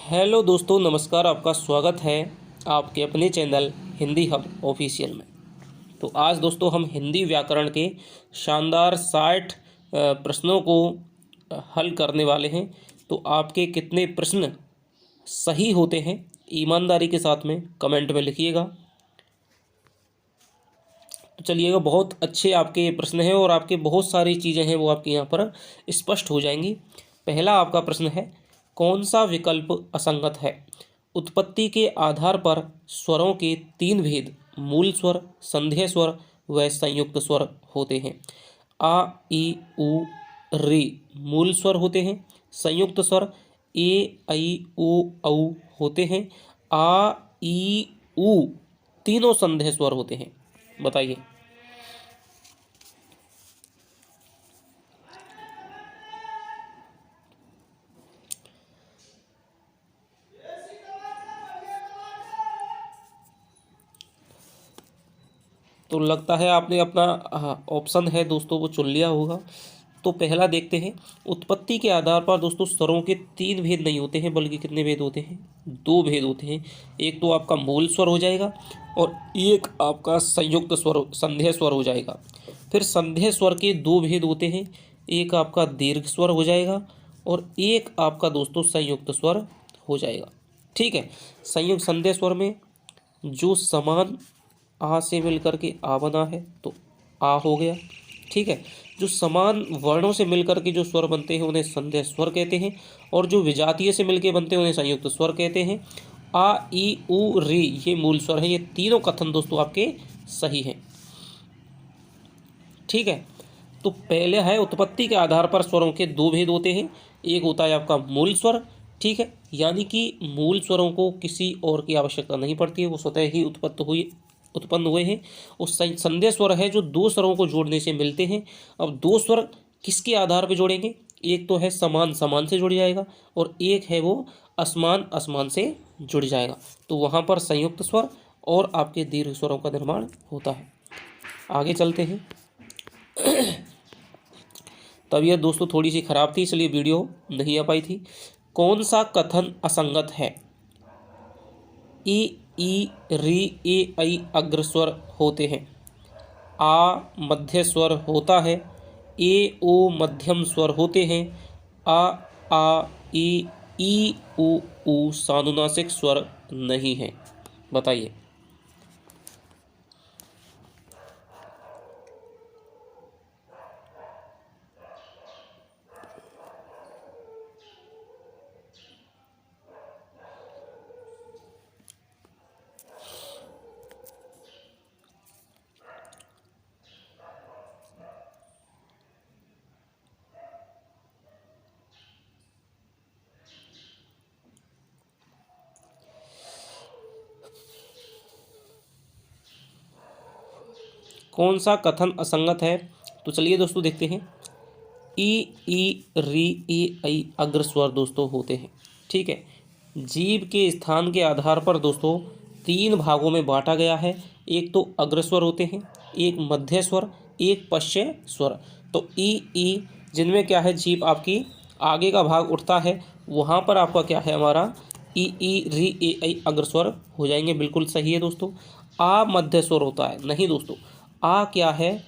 Hello दोस्तों, नमस्कार। आपका स्वागत है आपके अपने चैनल हिंदी हब ऑफिशियल में। तो आज दोस्तों हम हिंदी व्याकरण के शानदार 60 प्रश्नों को हल करने वाले हैं। तो आपके कितने प्रश्न सही होते हैं ईमानदारी के साथ में कमेंट में लिखिएगा। तो चलिएगा, बहुत अच्छे आपके प्रश्न हैं और आपके बहुत सारी चीज़ें हैं वो आपके यहाँ पर स्पष्ट हो जाएंगी। पहला आपका प्रश्न है, कौन सा विकल्प असंगत है? उत्पत्ति के आधार पर स्वरों के 3 भेद मूल स्वर, संध्या स्वर व संयुक्त स्वर होते हैं। आ, ई, उ, री मूल स्वर होते हैं। संयुक्त स्वर ए, ऐ, ओ, औ होते हैं। आ, ई, उ तीनों संध्या स्वर होते हैं। बताइए। तो लगता है आपने अपना ऑप्शन है दोस्तों वो चुन लिया होगा। तो पहला देखते हैं। उत्पत्ति के आधार पर दोस्तों स्वरों के 3 भेद नहीं होते हैं, बल्कि कितने भेद होते हैं? 2 भेद होते हैं। एक तो आपका मूल स्वर हो जाएगा और एक आपका संयुक्त स्वर संध्या स्वर हो जाएगा। फिर संध्या स्वर के 2 भेद होते हैं। एक आपका दीर्घ स्वर हो जाएगा और एक आपका दोस्तों संयुक्त स्वर हो जाएगा। ठीक है। संयुक्त संध्या स्वर में जो समान आ से मिलकर के आ बना है तो आ हो गया। ठीक है। जो समान वर्णों से मिलकर के जो स्वर बनते हैं उन्हें संध्या स्वर कहते हैं, और जो विजातीय से मिलकर बनते हैं उन्हें संयुक्त स्वर कहते हैं। आ, ई, उ, री ये मूल स्वर हैं। ये तीनों कथन दोस्तों आपके सही हैं। ठीक है। तो पहले है, उत्पत्ति के आधार पर स्वरों के 2 भेद होते हैं। एक होता है आपका मूल स्वर। ठीक है। यानी कि मूल स्वरों को किसी और की आवश्यकता नहीं पड़ती है, वो स्वतः ही उत्पन्न हुए हैं। और संध्या स्वर है जो 2 स्वरों को जोड़ने से मिलते हैं। अब 2 स्वर किसके आधार पर जोड़ेंगे? एक तो है समान समान से जुड़ जाएगा और एक है वो असमान असमान से जुड़ जाएगा। तो वहाँ पर संयुक्त स्वर और आपके दीर्घ स्वरों का निर्माण होता है। आगे चलते हैं। तबीयत दोस्तों थोड़ी सी खराब थी, इसलिए वीडियो नहीं आ पाई थी। कौन सा कथन असंगत है? ई, री, ए, ऐ अग्रस्वर होते हैं। आ मध्य स्वर होता है। ए, ओ मध्यम स्वर होते हैं। आ, ई, उ सानुनासिक स्वर नहीं है। बताइए। कौन सा कथन असंगत है? तो चलिए दोस्तों देखते हैं। ई, री, ए, ऐ अग्रस्वर दोस्तों होते हैं। ठीक है। जीव के स्थान के आधार पर दोस्तों 3 भागों में बांटा गया है। एक तो अग्रस्वर होते हैं, एक मध्य स्वर, एक पश्य स्वर। तो ई जिनमें क्या है, जीव आपकी आगे का भाग उठता है, वहाँ पर आपका क्या है हमारा ई, री, ए, ऐ अग्रस्वर हो जाएंगे। बिल्कुल सही है दोस्तों। आ मध्य स्वर होता है? नहीं दोस्तों। आ क्या है,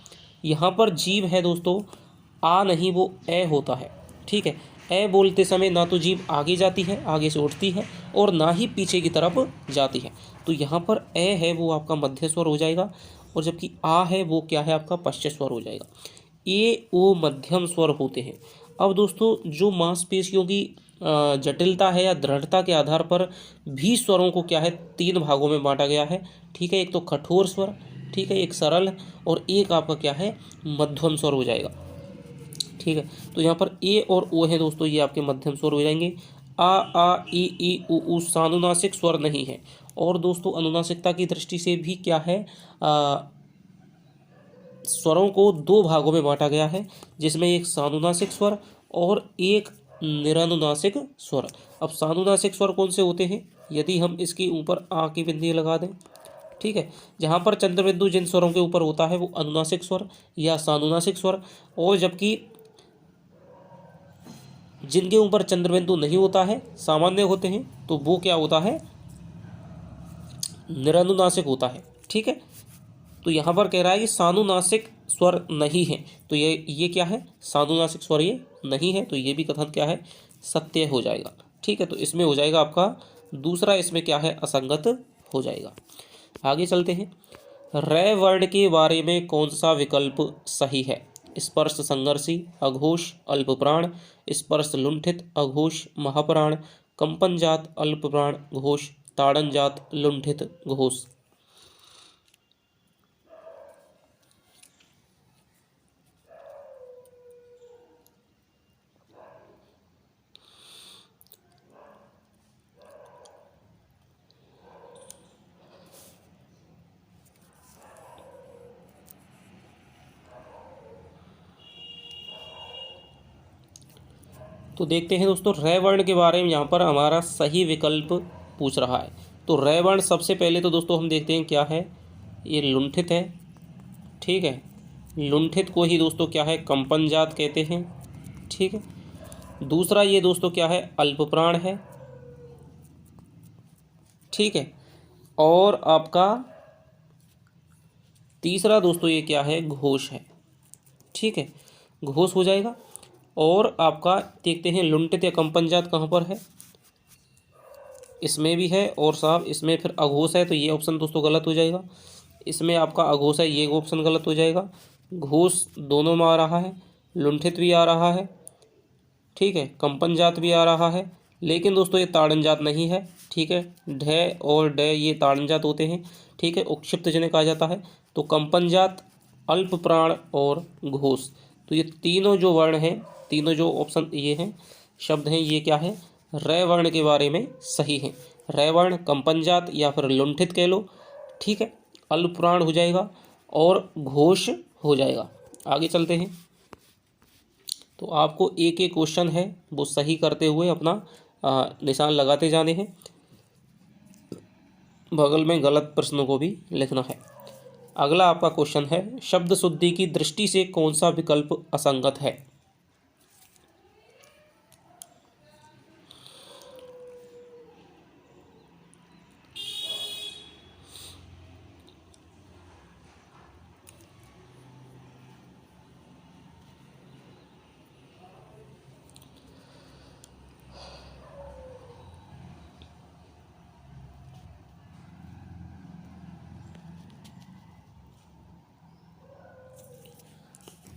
यहाँ पर जीव है दोस्तों, आ नहीं वो ए होता है। ठीक है। ए बोलते समय ना तो जीभ आगे जाती है, आगे से उठती है, और ना ही पीछे की तरफ जाती है। तो यहाँ पर ए है वो आपका मध्य स्वर हो जाएगा, और जबकि आ है वो क्या है आपका पश्च स्वर हो जाएगा। ए, ओ मध्यम स्वर होते हैं। अब दोस्तों जो मांसपेशियों की जटिलता है या दृढ़ता के आधार पर भी स्वरों को क्या है 3 भागों में बांटा गया है। ठीक है। एक तो कठोर स्वर, ठीक है, एक सरल, और एक आपका क्या है मध्यम स्वर हो जाएगा। ठीक है। तो यहाँ पर ए और ओ है दोस्तों, ये आपके मध्यम स्वर हो जाएंगे। आ, ई, उ सानुनासिक स्वर नहीं है। और दोस्तों अनुनासिकता की दृष्टि से भी क्या है, स्वरों को 2 भागों में बांटा गया है, जिसमें एक सानुनासिक स्वर और एक निरानुनासिक स्वर। अब सानुनासिक स्वर कौन से होते हैं? यदि हम इसके ऊपर आ की बिंदी लगा दें, ठीक है, जहाँ पर चंद्रबिंदु जिन स्वरों के ऊपर होता है वो अनुनासिक स्वर या सानुनासिक स्वर, और जबकि जिनके ऊपर चंद्रबिंदु नहीं होता है, सामान्य होते हैं, तो वो क्या होता है, निरनुनासिक होता है। ठीक है, तो यहाँ पर कह रहा है कि सानुनासिक स्वर नहीं है, तो ये क्या है, सानुनासिक स्वर ये नहीं है, तो ये भी कथन क्या है, सत्य हो जाएगा। ठीक है, तो इसमें हो जाएगा आपका दूसरा, इसमें क्या है, असंगत हो जाएगा। आगे चलते हैं। रै वर्ण के बारे में कौन सा विकल्प सही है? स्पर्श संघर्षी, अघोष, अल्पप्राण, स्पर्श लुंठित, अघोष, महाप्राण, कंपनजात, अल्पप्राण, घोष, ताड़नजात, लुंठित, घोष। तो देखते हैं दोस्तों, रै वर्ण के बारे में यहाँ पर हमारा सही विकल्प पूछ रहा है। तो रै वर्ण सबसे पहले तो दोस्तों हम देखते हैं क्या है, ये लुंठित है। ठीक है, लुंठित को ही दोस्तों क्या है, कंपनजात कहते हैं। ठीक है, दूसरा ये दोस्तों क्या है, अल्पप्राण है। ठीक है, और आपका तीसरा दोस्तों ये क्या है, घोष है। ठीक है, घोष हो जाएगा। और आपका देखते हैं लुंठित या कंपनजात कहाँ पर है, इसमें भी है, और साहब इसमें फिर अघोष है, तो ये ऑप्शन दोस्तों गलत हो जाएगा। इसमें आपका अघोष है, ये ऑप्शन गलत हो जाएगा। घोष दोनों में आ रहा है, लुंठित भी आ रहा है, ठीक है, कंपनजात भी आ रहा है, लेकिन दोस्तों ये ताड़नजात नहीं है। ठीक है, ढ और ड ये ताड़नजात होते हैं। ठीक है, उक्षिप्त जिन्हें कहा जाता है। तो कंपनजात, अल्पप्राण और घोष, तो ये तीनों जो वर्ण हैं, तीनों जो ऑप्शन ये हैं, शब्द हैं, ये क्या है, रै वर्ण के बारे में सही है। रै वर्ण कंपनजात या फिर लुंठित कह लो। ठीक है, अल्पप्राण हो जाएगा और घोष हो जाएगा। आगे चलते हैं। तो आपको एक एक क्वेश्चन है वो सही करते हुए अपना निशान लगाते जाने हैं, बगल में गलत प्रश्नों को भी लिखना है। अगला आपका क्वेश्चन है, शब्द शुद्धि की दृष्टि से कौन सा विकल्प असंगत है?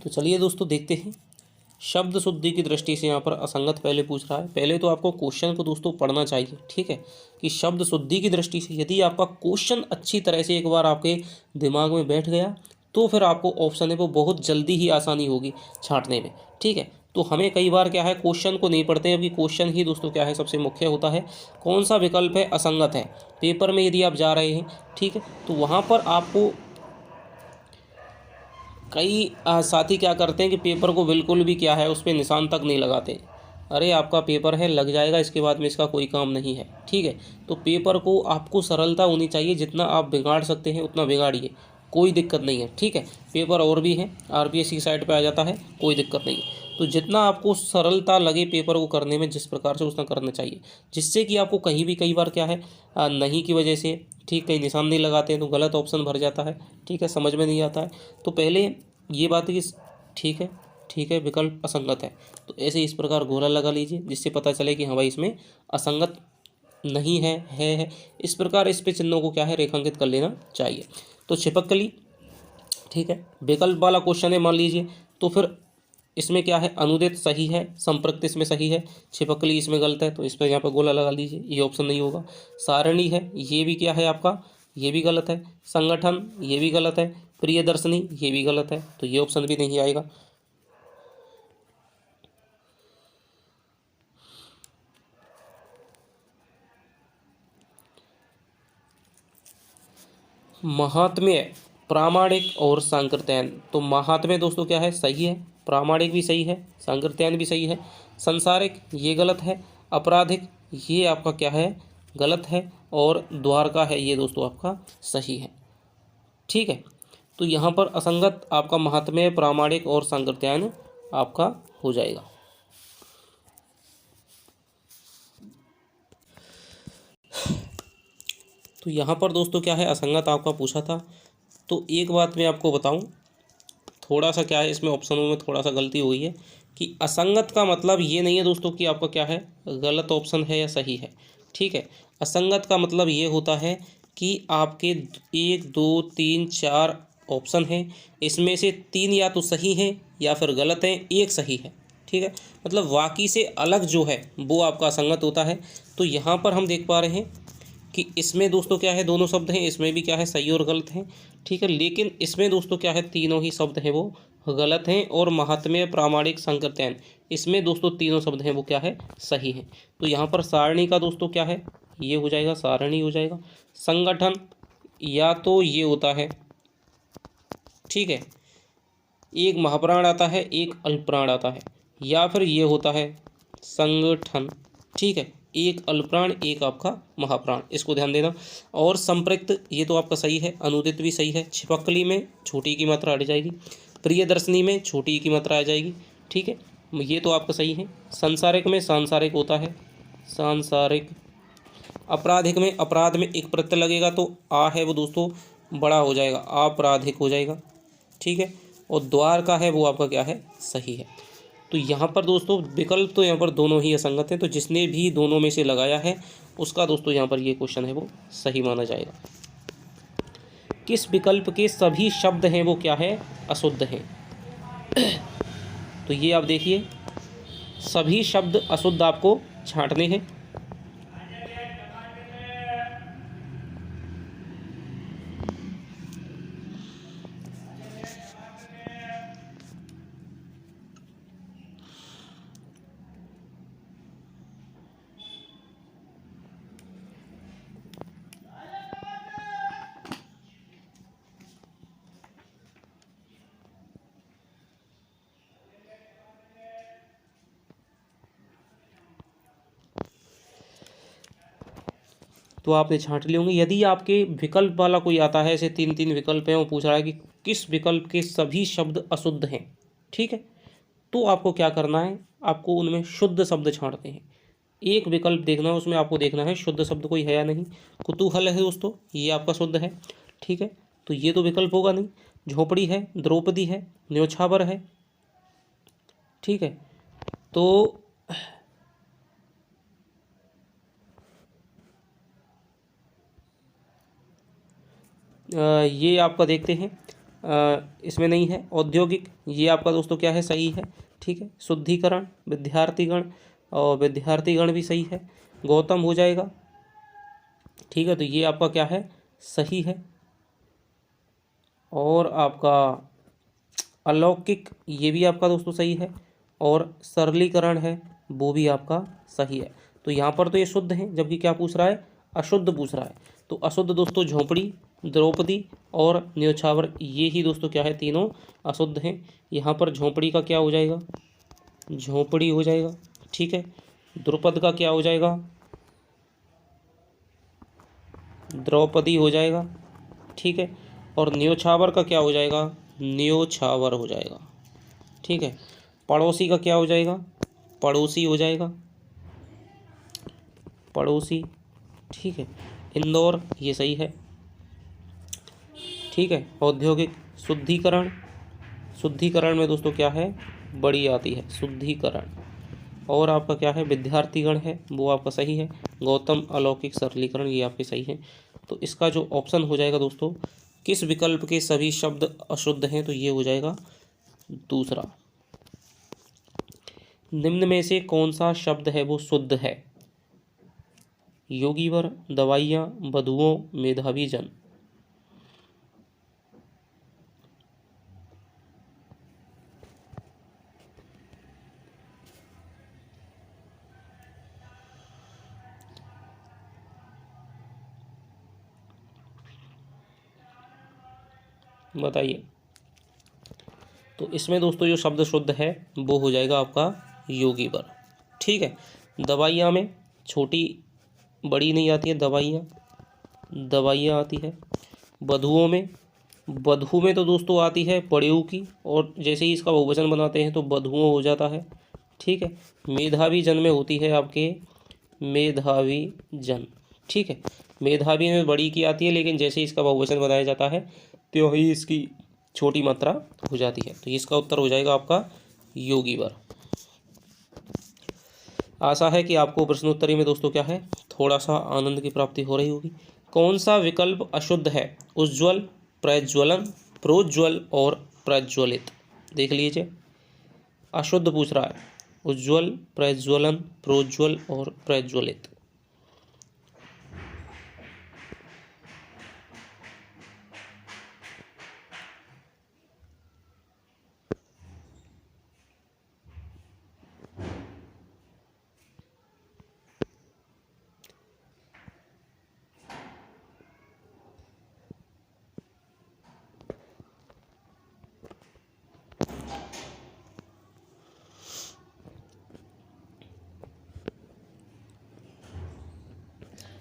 तो चलिए दोस्तों देखते हैं। शब्द शुद्धि की दृष्टि से यहाँ पर असंगत पहले पूछ रहा है। पहले तो आपको क्वेश्चन को दोस्तों पढ़ना चाहिए। ठीक है, कि शब्द शुद्धि की दृष्टि से यदि आपका क्वेश्चन अच्छी तरह से एक बार आपके दिमाग में बैठ गया तो फिर आपको ऑप्शन है वो बहुत जल्दी ही आसानी होगी छांटने में। ठीक है, तो हमें कई बार क्या है, क्वेश्चन को नहीं पढ़ते, अभी क्वेश्चन ही दोस्तों क्या है, सबसे मुख्य होता है। कौन सा विकल्प है असंगत है, पेपर में यदि आप जा रहे हैं, ठीक है, तो वहाँ पर आपको कई साथी क्या करते हैं कि पेपर को बिल्कुल भी क्या है, उस पर निशान तक नहीं लगाते। अरे आपका पेपर है, लग जाएगा, इसके बाद में इसका कोई काम नहीं है। ठीक है, तो पेपर को आपको सरलता होनी चाहिए, जितना आप बिगाड़ सकते हैं उतना बिगाड़िए, कोई दिक्कत नहीं है। ठीक है, पेपर और भी है, आरपीएससी की साइट पे आ जाता है, कोई दिक्कत नहीं है। तो जितना आपको सरलता लगे पेपर को करने में, जिस प्रकार से उतना करना चाहिए, जिससे कि आपको कहीं भी कई बार क्या है, नहीं की वजह से, ठीक, कहीं निशान नहीं लगाते हैं तो गलत ऑप्शन भर जाता है। ठीक है, समझ में नहीं आता है। तो पहले ये बात है कि ठीक है विकल्प असंगत है, तो ऐसे इस प्रकार गोला लगा लीजिए, जिससे पता चले कि हाँ भाई इसमें असंगत नहीं है। इस प्रकार इस पे चिन्हों को क्या है, रेखांकित कर लेना चाहिए। तो छिपकली, ठीक है, विकल्प वाला क्वेश्चन है मान लीजिए, तो फिर इसमें क्या है, अनुदित सही है, संपृक्त इसमें सही है, छिपकली इसमें गलत है, तो इस पर यहाँ पर गोला लगा लीजिए, ये ऑप्शन नहीं होगा। सारणी है, ये भी क्या है आपका, ये भी गलत है। संगठन, ये भी गलत है। प्रियदर्शनी, ये भी गलत है, तो ये ऑप्शन भी नहीं आएगा। महात्म्य, प्रामाणिक और सांकृत्यायन, तो महात्म्य दोस्तों क्या है, सही है, प्रामाणिक भी सही है, सांकृत्यायन भी सही है। संसारिक, ये गलत है। आपराधिक, ये आपका क्या है, गलत है। और द्वारका है, ये दोस्तों आपका सही है। ठीक है, तो यहाँ पर असंगत आपका महात्म्य, प्रामाणिक और सांकृत्यायन आपका हो जाएगा। तो यहाँ पर दोस्तों क्या है, असंगत आपका पूछा था। तो एक बात मैं आपको बताऊं, थोड़ा सा क्या है इसमें ऑप्शनों में थोड़ा सा गलती हुई है कि असंगत का मतलब ये नहीं है दोस्तों कि आपका क्या है, गलत ऑप्शन है या सही है। ठीक है, असंगत का मतलब ये होता है कि आपके 1 2 3 4 ऑप्शन हैं, इसमें से 3 या तो सही हैं या फिर गलत हैं, एक सही है। ठीक है, मतलब बाकी से अलग जो है वो आपका असंगत होता है। तो यहाँ पर हम देख पा रहे हैं कि इसमें दोस्तों क्या है, दोनों शब्द हैं, इसमें भी क्या है, सही और गलत हैं। ठीक है, लेकिन इसमें दोस्तों क्या है, तीनों ही शब्द हैं वो गलत हैं। और महात्म्य प्रामाणिक संकृतन, इसमें दोस्तों तीनों शब्द हैं वो क्या है, सही हैं। तो यहाँ पर सारणी का दोस्तों क्या है, ये हो जाएगा, सारणी हो जाएगा। संगठन या तो ये होता है, ठीक है, एक महाप्राण आता है एक अल्पप्राण आता है, या फिर ये होता है संगठन। ठीक है, एक अल्पप्राण एक आपका महाप्राण, इसको ध्यान देना। और संपृक्त ये तो आपका सही है, अनुदित भी सही है। छिपकली में छोटी की मात्रा हट जाएगी, प्रियदर्शनी में छोटी की मात्रा आ जाएगी। ठीक है, ये तो आपका सही है। संसारिक में सांसारिक होता है, सांसारिक। आपराधिक में अपराध में एक प्रत्यय लगेगा तो आ है वो दोस्तों बड़ा हो जाएगा, आपराधिक हो जाएगा। ठीक है, और द्वार का है वो आपका क्या है, सही है। तो यहाँ पर दोस्तों विकल्प तो यहाँ पर दोनों ही असंगत हैं, तो जिसने भी दोनों में से लगाया है उसका दोस्तों यहाँ पर ये क्वेश्चन है वो सही माना जाएगा। किस विकल्प के सभी शब्द हैं वो क्या है, अशुद्ध हैं। तो ये आप देखिए, सभी शब्द अशुद्ध आपको छांटने हैं। तो आपने छांट लिए होंगे। यदि आपके विकल्प वाला कोई आता है, ऐसे 3 विकल्प हैं, वो पूछ रहा है कि किस विकल्प के सभी शब्द अशुद्ध हैं, ठीक है, तो आपको क्या करना है, आपको उनमें शुद्ध शब्द छांटते हैं। एक विकल्प देखना है, उसमें आपको देखना है शुद्ध शब्द कोई है या नहीं। कुतूहल है दोस्तों, ये आपका शुद्ध है। ठीक है, तो ये तो विकल्प होगा नहीं। झोपड़ी है, द्रौपदी है, न्योछावर है। ठीक है, तो ये आपका देखते हैं, इसमें नहीं है। औद्योगिक, ये आपका दोस्तों क्या है, सही है। ठीक है, शुद्धिकरण, विद्यार्थीगण, और विद्यार्थीगण भी सही है। गौतम हो जाएगा। ठीक है, तो ये आपका क्या है, सही है। और आपका अलौकिक, ये भी आपका दोस्तों सही है। और सरलीकरण है, वो भी आपका सही है। तो यहाँ पर तो ये शुद्ध है, जबकि क्या पूछ रहा है, अशुद्ध पूछ रहा है। तो अशुद्ध दोस्तों झोंपड़ी, द्रौपदी और न्योछावर, ये ही दोस्तों क्या है, तीनों अशुद्ध हैं। यहाँ पर झोंपड़ी का क्या हो जाएगा, झोंपड़ी हो जाएगा। ठीक है, द्रुपद का क्या हो जाएगा, द्रौपदी हो जाएगा। ठीक है, और न्योछावर का क्या हो जाएगा, न्योछावर हो जाएगा। ठीक है, पड़ोसी का क्या हो जाएगा, पड़ोसी हो जाएगा, पड़ोसी। ठीक है, इंदौर, ये सही है। ठीक है, औद्योगिक, शुद्धिकरण, शुद्धिकरण में दोस्तों क्या है, बड़ी आती है, शुद्धिकरण। और आपका क्या है, विद्यार्थीगण है, वो आपका सही है। गौतम, अलौकिक, सरलीकरण, ये आपके सही हैं। तो इसका जो ऑप्शन हो जाएगा दोस्तों, किस विकल्प के सभी शब्द अशुद्ध हैं, तो ये हो जाएगा दूसरा। निम्न में से कौन सा शब्द है वो शुद्ध है। योगीवर, दवाइयाँ, बधुओं, मेधावी जन। बताइए। तो इसमें दोस्तों जो शब्द शुद्ध है वो हो जाएगा आपका योगीवर। ठीक है, दवाइयाँ में छोटी बड़ी नहीं आती है, दवाइयाँ, दवाइयाँ आती है। बधुओं में, बधु में तो दोस्तों आती है पड़ेऊ की, और जैसे ही इसका बहुवचन बनाते हैं तो बधुओं हो जाता है। ठीक है, मेधावी जन में होती है आपके मेधावी जन। ठीक है। मेधावी में बड़ी की आती है, लेकिन जैसे ही इसका बहुवचन बनाया जाता है तो ही इसकी छोटी मात्रा हो जाती है। तो इसका उत्तर हो जाएगा आपका योगी वर। आशा है कि आपको प्रश्नोत्तरी में दोस्तों क्या है, थोड़ा सा आनंद की प्राप्ति हो रही होगी। कौन सा विकल्प अशुद्ध है? उज्ज्वल, प्रज्वलन, प्रोज्वल और प्रज्वलित। देख लीजिए, अशुद्ध पूछ रहा है। उज्ज्वल, प्रज्वलन, प्रोज्वल और प्रज्वलित।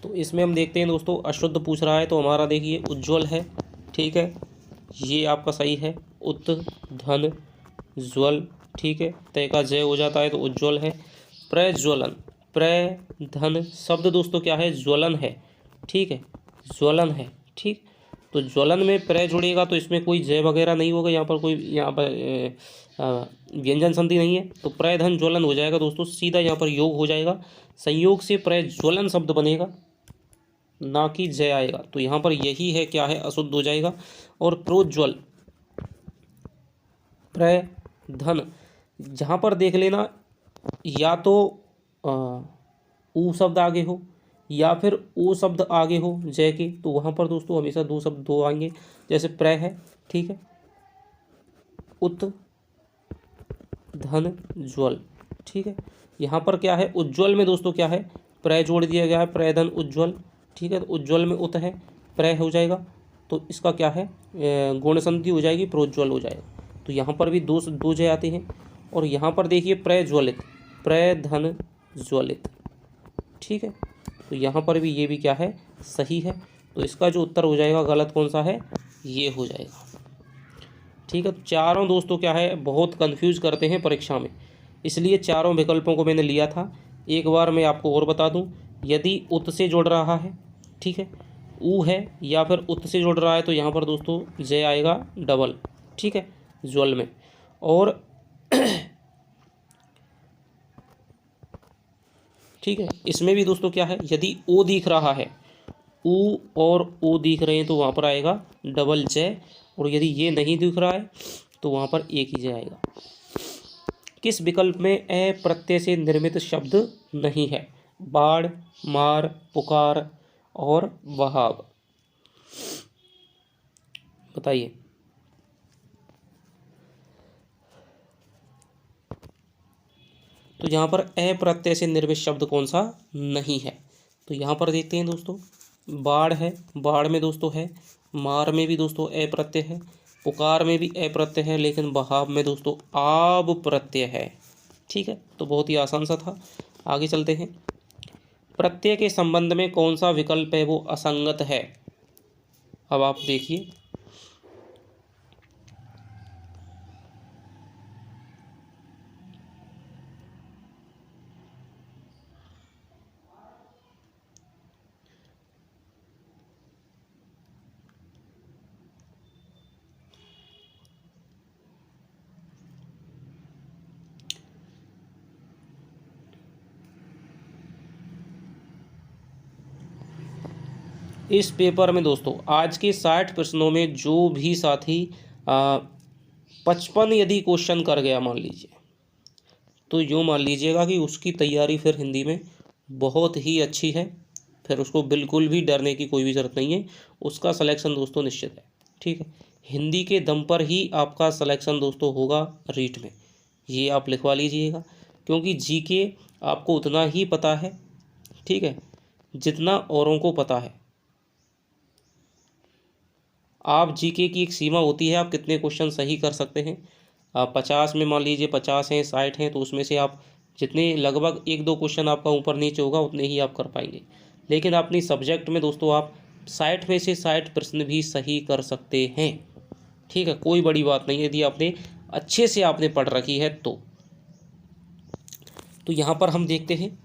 तो इसमें हम देखते हैं दोस्तों, अशुद्ध पूछ रहा है तो हमारा देखिए उज्ज्वल है, ठीक है, ये आपका सही है। उत, धन, ज्वल, ठीक है, तय का जय हो जाता है तो उज्ज्वल है। प्रज्वलन, प्र धन शब्द दोस्तों क्या है? ज्वलन है, ठीक है, ज्वलन है, ठीक। तो ज्वलन में प्र जुड़ेगा तो इसमें कोई जय वगैरह नहीं होगा, यहाँ पर कोई व्यंजन संधि नहीं है, तो प्रधन ज्वलन हो जाएगा दोस्तों, सीधा यहाँ पर योग हो जाएगा। संयोग से प्रज्वलन शब्द बनेगा, ना कि जय आएगा, तो यहाँ पर यही है क्या है, अशुद्ध हो जाएगा। और प्रोज्वल, प्रधन, जहाँ पर देख लेना या तो ऊ शब्द आगे हो या फिर ओ शब्द आगे हो जय के, तो वहाँ पर दोस्तों हमेशा दो शब्द दो आएंगे। जैसे प्र है, ठीक है, उत, धन, ज्वल, ठीक है। यहाँ पर क्या है, उज्ज्वल में दोस्तों क्या है, प्र जोड़ दिया गया है, प्रधन उज्ज्वल, ठीक है। तो उज्ज्वल में उत है, प्र हो जाएगा, तो इसका क्या है, गुण संधि हो जाएगी, प्रोज्वल हो जाएगा। तो यहाँ पर भी दो जय आते हैं। और यहाँ पर देखिए प्रज्वलित, प्रधन ज्वलित, ठीक है। तो यहाँ पर भी ये भी क्या है, सही है। तो इसका जो उत्तर हो जाएगा गलत कौन सा है, ये हो जाएगा, ठीक है। तो चारों दोस्तों क्या है, बहुत कंफ्यूज करते हैं परीक्षा में, इसलिए चारों विकल्पों को मैंने लिया था। एक बार मैं आपको और बता दूं, यदि उत से जुड़ रहा है, ठीक है, ऊ है या फिर उत से जुड़ रहा है, तो यहाँ पर दोस्तों जय आएगा डबल, ठीक है, ज्वल में। और ठीक है, इसमें भी दोस्तों क्या है, यदि ओ दिख रहा है, ऊ और ओ दिख रहे हैं, तो वहाँ पर आएगा डबल जय। और यदि ये नहीं दिख रहा है तो वहाँ पर एक ही जय आएगा। किस विकल्प में ए प्रत्यय से निर्मित शब्द नहीं है? बाढ़, मार, पुकार और वहाब। बताइए। तो यहाँ पर ए प्रत्यय से निर्मित शब्द कौन सा नहीं है? तो यहाँ पर देखते हैं दोस्तों, बाढ़ है, बाढ़ में दोस्तों है, मार में भी दोस्तों ए प्रत्यय है, पुकार में भी ए प्रत्यय है, लेकिन वहाब में दोस्तों आब प्रत्यय है, ठीक है। तो बहुत ही आसान सा था। आगे चलते हैं। प्रत्यय के संबंध में कौन सा विकल्प है वो असंगत है? अब आप देखिए, इस पेपर में दोस्तों आज के 60 प्रश्नों में जो भी साथी 55 यदि क्वेश्चन कर गया मान लीजिए, तो यूँ मान लीजिएगा कि उसकी तैयारी फिर हिंदी में बहुत ही अच्छी है, फिर उसको बिल्कुल भी डरने की कोई भी ज़रूरत नहीं है, उसका सिलेक्शन दोस्तों निश्चित है, ठीक है। हिंदी के दम पर ही आपका सिलेक्शन दोस्तों होगा रीट में, ये आप लिखवा लीजिएगा, क्योंकि जीके आपको उतना ही पता है, ठीक है, जितना औरों को पता है। आप जीके की एक सीमा होती है, आप कितने क्वेश्चन सही कर सकते हैं। आप 50 में मान लीजिए 50 हैं, 60 हैं, तो उसमें से आप जितने लगभग 1-2 क्वेश्चन आपका ऊपर नीचे होगा उतने ही आप कर पाएंगे। लेकिन अपनी सब्जेक्ट में दोस्तों आप 60 में से 60 प्रश्न भी सही कर सकते हैं, ठीक है, कोई बड़ी बात नहीं है यदि आपने अच्छे से आपने पढ़ रखी है तो। यहाँ पर हम देखते हैं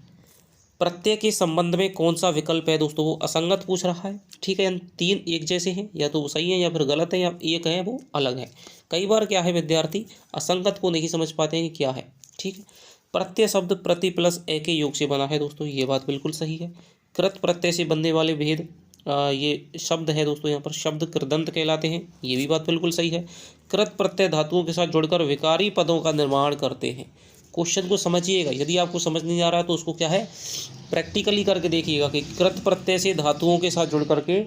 प्रत्यय के संबंध में कौन सा विकल्प है दोस्तों, वो असंगत पूछ रहा है। ठीक है, तीन एक जैसे हैं, या तो वो सही है या फिर गलत है, या एक है वो अलग है। कई बार क्या है विद्यार्थी असंगत को नहीं समझ पाते हैं कि क्या है। ठीक है, प्रत्यय शब्द प्रति प्लस ए के योग से बना है दोस्तों, ये बात बिल्कुल सही है। कृत प्रत्यय से बनने वाले भेद ये शब्द है दोस्तों, यहाँ पर शब्द कृदंत कहलाते हैं, ये भी बात बिल्कुल सही है। कृत प्रत्यय धातुओं के साथ जुड़कर विकारी पदों का निर्माण करते हैं। क्वेश्चन को समझिएगा, यदि आपको समझ नहीं आ रहा है तो उसको क्या है प्रैक्टिकली करके देखिएगा कि कृत प्रत्यय से धातुओं के साथ जुड़ करके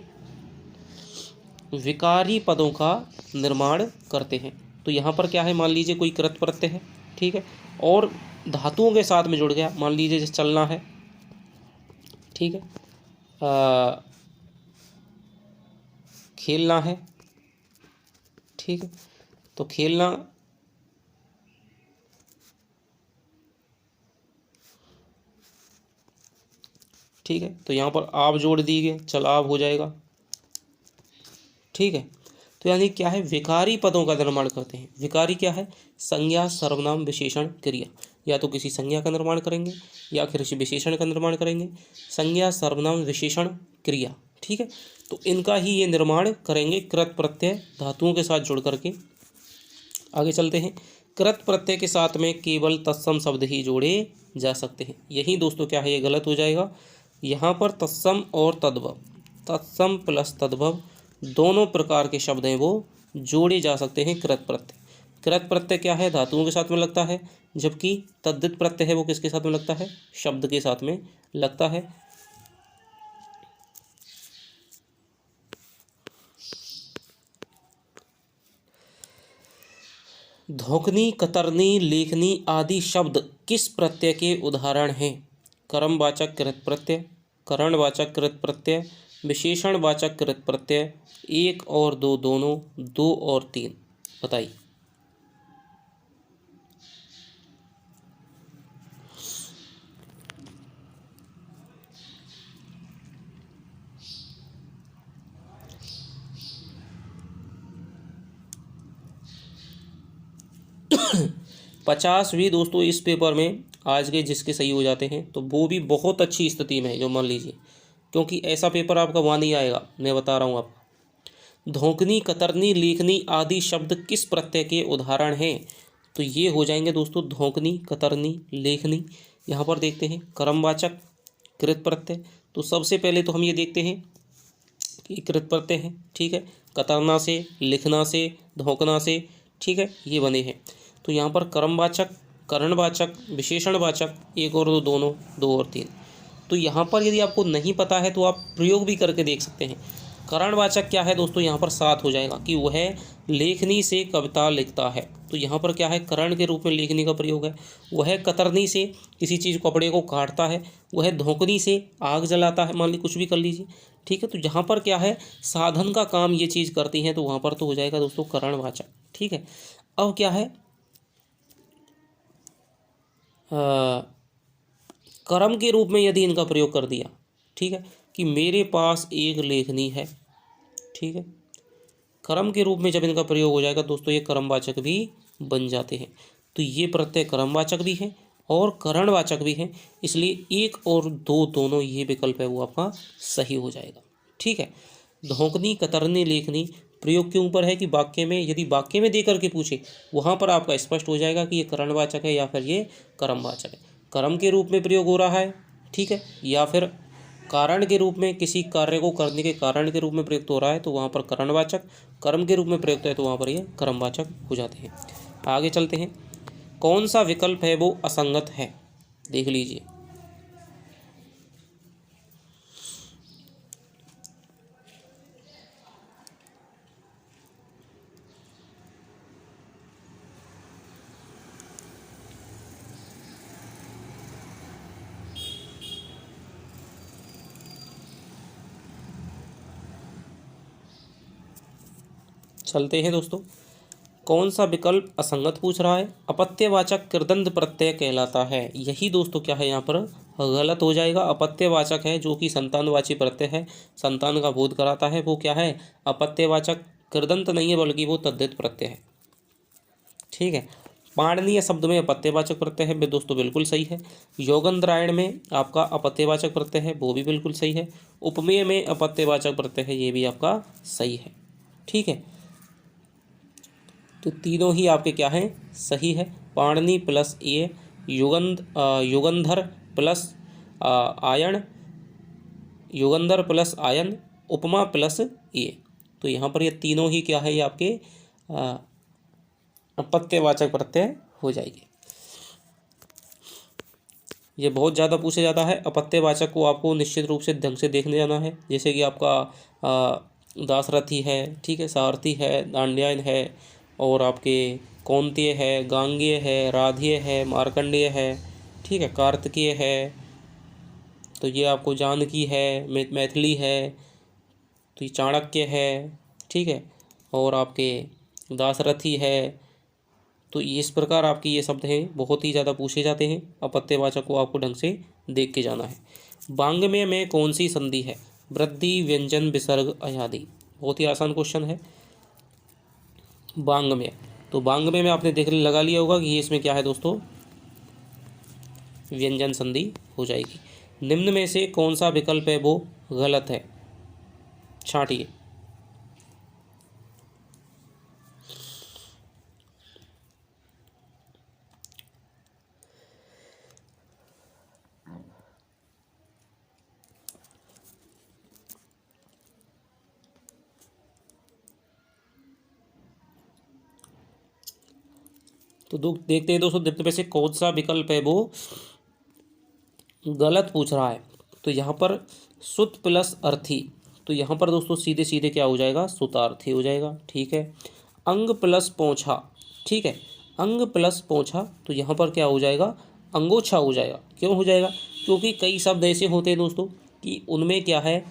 विकारी पदों का निर्माण करते हैं। तो यहाँ पर क्या है, मान लीजिए कोई कृत प्रत्यय है, ठीक है, और धातुओं के साथ में जुड़ गया, मान लीजिए जैसे चलना है, ठीक है, खेलना है, ठीक है, तो खेलना, ठीक है, तो यहाँ पर आप जोड़ दीजिए, चलाब हो जाएगा। ठीक है, तो यानी क्या है, विकारी पदों का निर्माण करते हैं। विकारी क्या है, संज्ञा सर्वनाम विशेषण क्रिया, या तो किसी संज्ञा का निर्माण करेंगे या फिर किसी विशेषण का निर्माण करेंगे। संज्ञा सर्वनाम विशेषण क्रिया, ठीक है, तो इनका ही ये निर्माण करेंगे कृत प्रत्यय धातुओं के साथ जुड़ करके। आगे चलते हैं। कृत प्रत्यय के साथ में केवल तत्सम शब्द ही जोड़े जा सकते हैं। यही दोस्तों क्या है, ये गलत हो जाएगा। यहाँ पर तत्सम और तद्भव, तत्सम प्लस तद्भव दोनों प्रकार के शब्द हैं वो जोड़े जा सकते हैं कृत प्रत्यय। कृत प्रत्यय क्या है, धातुओं के साथ में लगता है, जबकि तद्धित प्रत्यय है वो किसके साथ में लगता है, शब्द के साथ में लगता है। धोकनी, कतरनी, लेखनी आदि शब्द किस प्रत्यय के उदाहरण हैं। कर्मवाचक कृत प्रत्यय, करणवाचक कृत प्रत्यय, विशेषणवाचक कृत प्रत्यय, एक और दो दोनों, दो और तीन, बताइए। पचास भी दोस्तों इस पेपर में आज के जिसके सही हो जाते हैं तो वो भी बहुत अच्छी स्थिति में है, जो मान लीजिए, क्योंकि ऐसा पेपर आपका वहाँ नहीं आएगा, मैं बता रहा हूँ आपको। धोकनी, कतरनी, लेखनी आदि शब्द किस प्रत्यय के उदाहरण हैं, तो ये हो जाएंगे दोस्तों धोकनी, कतरनी, लेखनी। यहाँ पर देखते हैं कर्मवाचक कृत प्रत्यय, तो सबसे पहले तो हम ये देखते हैं कि कृत प्रत्यय है, ठीक है, कतरना से, लिखना से, धोकना से, ठीक है, ये बने हैं। तो यहाँ पर कर्मवाचक, करणवाचक, विशेषणवाचक, एक और दो दोनों, दो और तीन। तो यहाँ पर यदि आपको नहीं पता है तो आप प्रयोग भी करके देख सकते हैं। करणवाचक क्या है दोस्तों, यहाँ पर सात हो जाएगा कि वह लेखनी से कविता लिखता है, तो यहाँ पर क्या है, करण के रूप में लेखनी का प्रयोग है। वह कतरनी से किसी चीज़ कपड़े को काटता है, वह धोकनी से आग जलाता है, मान लीजिए कुछ भी कर लीजिए, ठीक है। तो जहाँ पर क्या है, साधन का काम ये चीज़ करती हैं, तो वहाँ पर तो हो जाएगा दोस्तों करणवाचक, ठीक है। अब क्या है, कर्म के रूप में यदि इनका प्रयोग कर दिया, ठीक है, कि मेरे पास एक लेखनी है, ठीक है, कर्म के रूप में जब इनका प्रयोग हो जाएगा दोस्तों ये कर्मवाचक भी बन जाते हैं। तो ये प्रत्यय कर्मवाचक भी है और करणवाचक भी है, इसलिए एक और दो दोनों ये विकल्प है वो आपका सही हो जाएगा, ठीक है। धोकनी, कतरनी, लेखनी प्रयोग के ऊपर है कि वाक्य में, यदि वाक्य में दे करके पूछे वहाँ पर आपका स्पष्ट हो जाएगा कि ये करणवाचक है या फिर ये कर्मवाचक है। कर्म के रूप में प्रयोग हो रहा है, ठीक है, या फिर कारण के रूप में, किसी कार्य को करने के कारण के रूप में प्रयुक्त हो रहा है तो वहाँ पर करणवाचक, कर्म के रूप में प्रयुक्त है तो वहाँ पर ये कर्मवाचक हो जाते हैं। आगे चलते हैं। कौन सा विकल्प है वो असंगत है, देख लीजिए। चलते हैं दोस्तों। कौन सा विकल्प असंगत पूछ रहा है, अपत्यवाचक कृदंत प्रत्यय कहलाता है। यही दोस्तों क्या है यहाँ पर गलत हो जाएगा। अपत्यवाचक है जो कि संतानवाची प्रत्यय है, संतान का बोध कराता है, वो क्या है अपत्यवाचक, कृदंत नहीं है बल्कि वो तद्धित प्रत्यय है, ठीक है। पाणिनीय शब्द में अपत्यवाचक प्रत्यय है दोस्तों, बिल्कुल सही है। योगंधरायण में आपका अपत्यवाचक प्रत्यय है, वो भी बिल्कुल सही है। उपमेय में अपत्यवाचक प्रत्यय है, ये भी आपका सही है। ठीक है, तो तीनों ही आपके क्या हैं, सही है। पाणिनि प्लस ए, युगंधर प्लस आयन, युगंधर प्लस आयन, उपमा प्लस ए। तो यहाँ पर ये तीनों ही क्या है, ये आपके अपत्यवाचक प्रत्यय हो जाएगी। ये बहुत ज़्यादा पूछा जाता है। अपत्यवाचक को आपको निश्चित रूप से ढंग से देखने जाना है। जैसे कि आपका दासरथी है, ठीक है, सारथी है, दांड्यायन है, और आपके कौंतेय है, गांगेय है, राधेय है, मार्कंडेय है, ठीक है, कार्तिकेय है, तो ये आपको जानकी है, मैथिली है, तो ये चाणक्य है, ठीक है, और आपके दासरथी है। तो इस प्रकार आपके ये शब्द हैं, बहुत ही ज़्यादा पूछे जाते हैं। अपत्यवाचक को आपको ढंग से देख के जाना है। वांग्मय में कौन सी संधि है? वृद्धि, व्यंजन, विसर्ग, अयादि। बहुत ही आसान क्वेश्चन है। वांग्मय, तो वांग्मय में आपने देख लगा लिया होगा कि ये इसमें क्या है दोस्तों, व्यंजन संधि हो जाएगी। निम्न में से कौन सा विकल्प है वो गलत है? छांटिए। तो देखते हैं दोस्तों, निम्न में से कौन सा विकल्प है वो गलत पूछ रहा है। तो यहाँ पर सुत प्लस अर्थी, तो यहाँ पर दोस्तों सीधे सीधे क्या हो जाएगा, सुतार्थी हो जाएगा। ठीक है, अंग प्लस पोंछा, ठीक है, अंग प्लस पोंछा, तो यहाँ पर क्या हो जाएगा, अंगोछा हो जाएगा। क्यों हो जाएगा? क्योंकि कई शब्द ऐसे होते हैं दोस्तों कि उनमें क्या है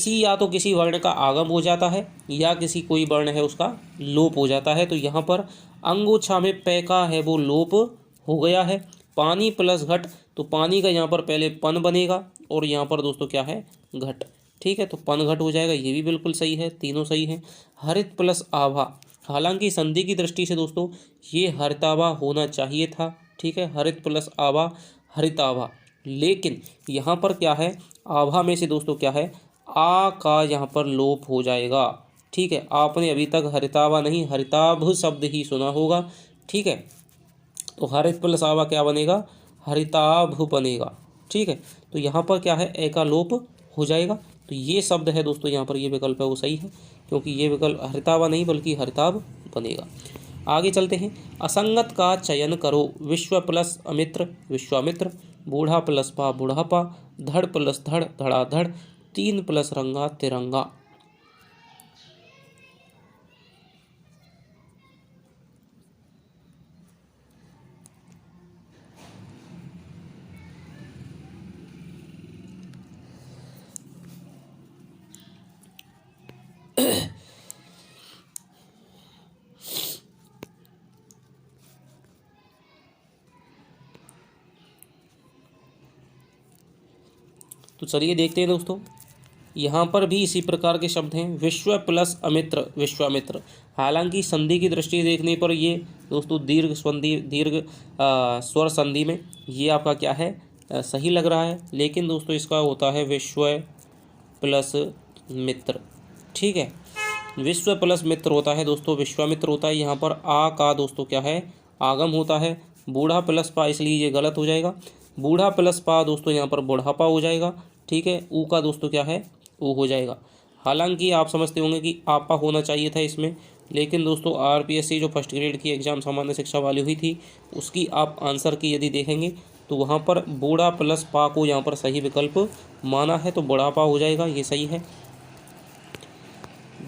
या तो किसी वर्ण का आगम हो जाता है या किसी कोई वर्ण है उसका लोप हो जाता है। तो यहाँ पर अंगोछा में पै का है वो लोप हो गया है। पानी प्लस घट, तो पानी का यहाँ पर पहले पन बनेगा और यहाँ पर दोस्तों क्या है, घट। ठीक है, तो पन घट हो जाएगा, ये भी बिल्कुल सही है, तीनों सही हैं। हरित प्लस आभा, हालांकि संधि की दृष्टि से दोस्तों ये हरिताभा होना चाहिए था। ठीक है, हरित प्लस आभा, हरिताभा, लेकिन यहाँ पर क्या है, आभा में से दोस्तों क्या है, आ का यहाँ पर लोप हो जाएगा। ठीक है, आपने अभी तक हरिताभा नहीं हरिताभ शब्द ही सुना होगा। ठीक है, तो हरित प्लस आभा क्या बनेगा, हरिताभ बनेगा। ठीक है, तो यहाँ पर क्या है, ए का लोप हो जाएगा। तो ये शब्द है दोस्तों, यहाँ पर ये विकल्प है वो सही है, क्योंकि ये विकल्प हरिताभा नहीं बल्कि हरिताभ बनेगा। आगे चलते हैं। असंगत का चयन करो। विश्व प्लस अमित्र, विश्वामित्र। बूढ़ा प्लस पा, बुढ़ापा। धड़ प्लस धड़, धड़ाधड़। तीन प्लस रंगा, तिरंगा। तो चलिए देखते हैं दोस्तों, यहाँ पर भी इसी प्रकार के शब्द हैं। विश्व प्लस अमित्र, विश्वामित्र। हालांकि संधि की दृष्टि देखने पर ये दोस्तों दीर्घ संधि, दीर्घ स्वर संधि में ये आपका क्या है, सही लग रहा है, लेकिन दोस्तों इसका होता है विश्व प्लस मित्र। ठीक है, विश्व प्लस मित्र होता है दोस्तों, विश्वामित्र होता है। यहाँ पर आ का दोस्तों क्या है, आगम होता है। बूढ़ा प्लस पा, इसलिए ये गलत हो जाएगा। बूढ़ा प्लस पा दोस्तों यहाँ पर बुढ़ापा हो जाएगा। ठीक है, ऊ का दोस्तों क्या है, ऊ हो जाएगा। हालांकि आप समझते होंगे कि आपा होना चाहिए था इसमें, लेकिन दोस्तों आरपीएससी जो फर्स्ट ग्रेड की एग्ज़ाम सामान्य शिक्षा वाली हुई थी उसकी आप आंसर की यदि देखेंगे तो वहाँ पर बूढ़ा प्लस पा को यहाँ पर सही विकल्प माना है, तो बुढ़ापा हो जाएगा, ये सही है।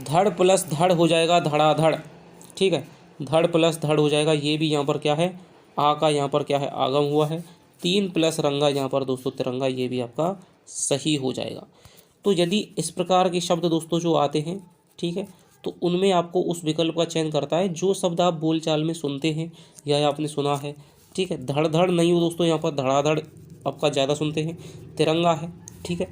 धड़ प्लस धड़ हो जाएगा, धड़ाधड़। ठीक है, धड़ प्लस धड़ हो जाएगा, ये भी यहाँ पर क्या है, आ का यहाँ पर क्या है, आगम हुआ है। तीन प्लस रंगा, यहाँ पर दोस्तों तिरंगा, ये भी आपका सही हो जाएगा। तो यदि इस प्रकार के शब्द दोस्तों जो आते हैं, ठीक है, तो उनमें आपको उस विकल्प का चयन करता है जो शब्द आप बोलचाल में सुनते हैं या आपने सुना है। ठीक है, धड़ धड़ नहीं हो दोस्तों, यहाँ पर धड़ाधड़ आपका ज़्यादा सुनते हैं। तिरंगा है, ठीक है,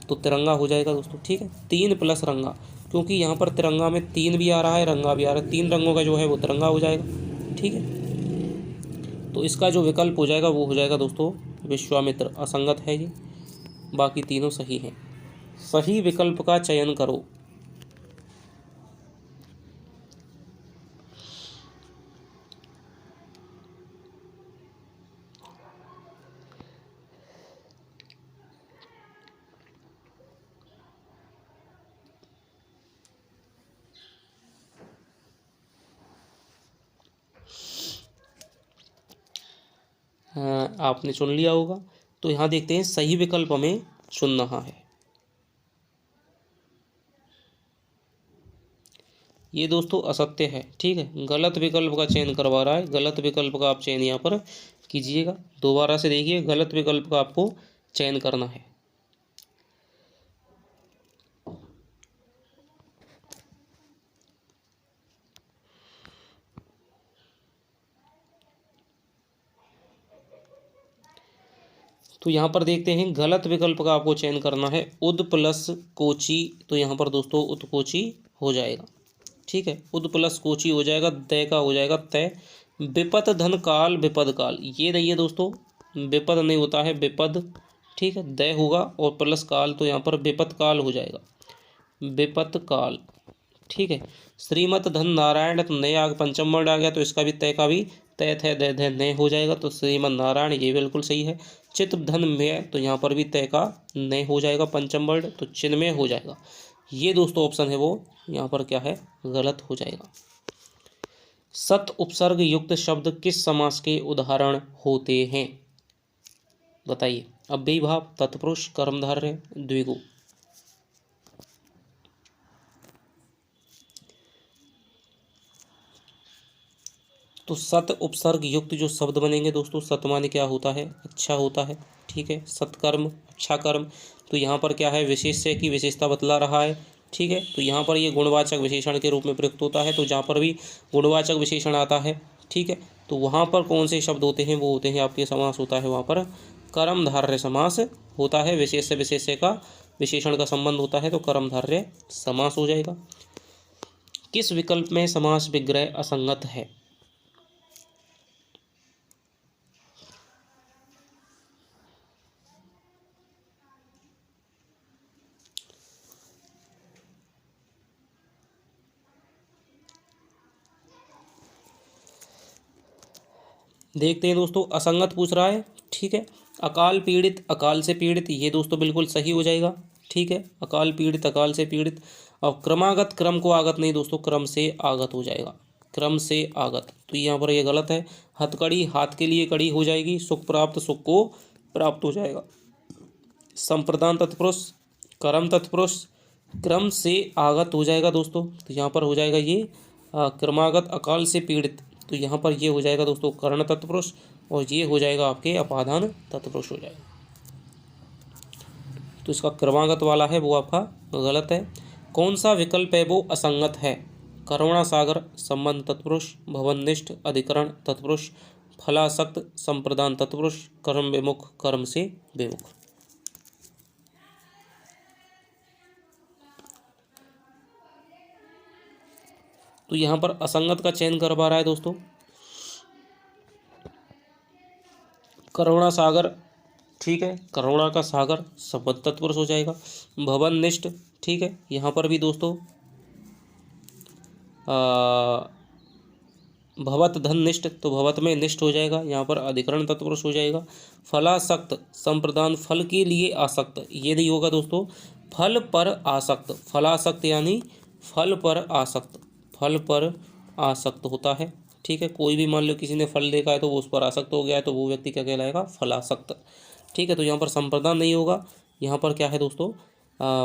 तो तिरंगा हो जाएगा दोस्तों। ठीक है, तीन प्लस रंगा, क्योंकि यहाँ पर तिरंगा में 3 भी आ रहा है, रंगा भी आ रहा है, 3 रंगों का जो है वो तिरंगा हो जाएगा। ठीक है, तो इसका जो विकल्प हो जाएगा वो हो जाएगा दोस्तों विश्वामित्र, असंगत है ये, बाकी तीनों सही हैं। सही विकल्प का चयन करो। हाँ, आपने चुन लिया होगा, तो यहाँ देखते हैं सही विकल्प हमें चुनना है। ये दोस्तों असत्य है। ठीक है, गलत विकल्प का चयन करवा रहा है, गलत विकल्प का आप चयन यहाँ पर कीजिएगा। दोबारा से देखिए, गलत विकल्प का आपको चयन करना है। तो यहाँ पर देखते हैं गलत विकल्प का आपको चयन करना है, उद प्लस कोची। तो यहाँ पर दोस्तों उत्कोची हो जाएगा। ठीक है, उद प्लस कोची हो जाएगा, तय का हो जाएगा तय। विपद धन काल, विपद काल ये नहीं है दोस्तों, विपद नहीं होता है, विपद। ठीक है, दय होगा और प्लस काल, तो यहाँ पर विपद काल हो जाएगा, विपत काल। ठीक है, श्रीमत धन नारायण, तो नए आग पंचम वर्ण आ गया, तो इसका भी तय का भी तय थे दय धय नय हो जाएगा, तो श्रीमत नारायण ये बिल्कुल सही है। चित धन में, तो यहाँ पर भी तय का नय हो जाएगा पंचम वर्ण, तो चिन्मय हो जाएगा। ये दोस्तों ऑप्शन है वो यहाँ पर क्या है, गलत हो जाएगा। सत उपसर्ग युक्त शब्द किस समास के उदाहरण होते हैं? बताइए। अव्ययीभाव, तत्पुरुष, कर्मधारय, द्विगु। तो सत उपसर्ग युक्त जो शब्द बनेंगे दोस्तों, सत माने क्या होता है, अच्छा होता है। ठीक है, सत्कर्म, अच्छा कर्म। तो यहाँ पर क्या है, विशेष्य की विशेषता बतला रहा है। ठीक है, तो यहाँ पर ये गुणवाचक विशेषण के रूप में प्रयुक्त होता है। तो जहाँ पर भी गुणवाचक विशेषण आता है, ठीक है, तो वहाँ पर कौन से शब्द होते हैं, वो होते हैं आपके समास होता है वहाँ पर कर्मधारय समास होता है। विशेष से विशेष्य का विशेषण का संबंध होता है, तो कर्मधारय समास हो जाएगा। किस विकल्प में समास विग्रह असंगत है? देखते हैं दोस्तों, असंगत पूछ रहा है। ठीक है, अकाल पीड़ित, अकाल से पीड़ित, ये दोस्तों बिल्कुल सही हो जाएगा। ठीक है, अकाल पीड़ित, अकाल से पीड़ित। और क्रमागत, क्रम को आगत नहीं दोस्तों, क्रम से आगत हो जाएगा, क्रम से आगत। तो यहाँ पर ये गलत है। हथकड़ी, हाथ के लिए कड़ी हो जाएगी। सुख प्राप्त, सुख को प्राप्त हो जाएगा। संप्रदान तत्पुरुष, कर्म तत्पुरुष, क्रम से आगत हो जाएगा दोस्तों। तो यहाँ पर हो जाएगा ये क्रमागत, अकाल से पीड़ित। तो यहाँ पर ये हो जाएगा दोस्तों कर्ण तत्पुरुष, और ये हो जाएगा आपके अपादान तत्पुरुष हो जाएगा। तो इसका क्रमागत वाला है वो आपका गलत है। कौन सा विकल्प है वो असंगत है? करुणा सागर, संबंध तत्पुरुष, भवननिष्ठ, अधिकरण तत्पुरुष, फलासक्त, संप्रदान तत्पुरुष, कर्म विमुख, कर्म से विमुख। तो यहाँ पर असंगत का चयन करवा रहा है दोस्तों। करुणा सागर, ठीक है, करुणा का सागर संबंध तत्पुरुष हो जाएगा। भवननिष्ठ, ठीक है, यहाँ पर भी दोस्तों भवत धन निष्ठ, तो भवत में निष्ठ हो जाएगा, यहाँ पर अधिकरण तत्पुरुष हो जाएगा। फलासक्त, संप्रदान, फल के लिए आसक्त, ये नहीं होगा दोस्तों, फल पर आसक्त। फलासक्त यानी फल पर आसक्त, फल पर आसक्त होता है। ठीक है, कोई भी मान लो किसी ने फल देखा है तो वो उस पर आसक्त हो गया है, तो वो व्यक्ति क्या कहलाएगा, फलासक्त। ठीक है, तो यहाँ पर संप्रदान नहीं होगा, यहाँ पर क्या है दोस्तों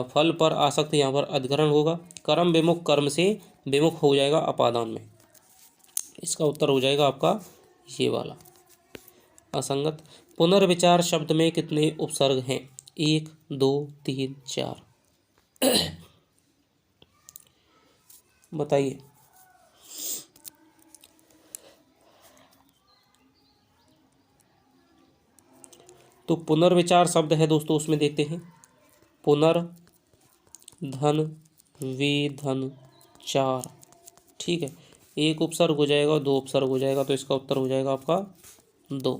फल पर आसक्त, यहाँ पर अधिकरण होगा। कर्म विमुख, कर्म से विमुख हो जाएगा अपादान में। इसका उत्तर हो जाएगा आपका ये वाला असंगत। पुनर्विचार शब्द में कितने उपसर्ग हैं? 1, 2, 3, 4। बताइए। तो पुनर्विचार शब्द है दोस्तों, उसमें देखते हैं पुनर्, धन, वी धन 4। ठीक है, एक उपसर्ग हो जाएगा और दो उपसर्ग हो जाएगा, तो इसका उत्तर हो जाएगा आपका 2।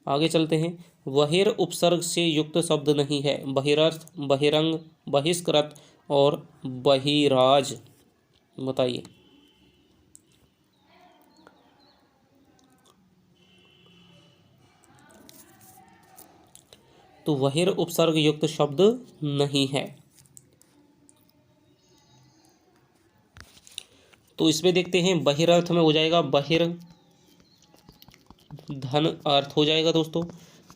आगे चलते हैं। बहिर उपसर्ग से युक्त शब्द नहीं है। बहिरर्थ, बहिरंग, बहिष्कृत और बहिराज। बताइए। तो बहिर उपसर्ग युक्त शब्द नहीं है। तो इसमें देखते हैं, बहिरर्थ में हो जाएगा बहिर धन अर्थ हो जाएगा दोस्तों।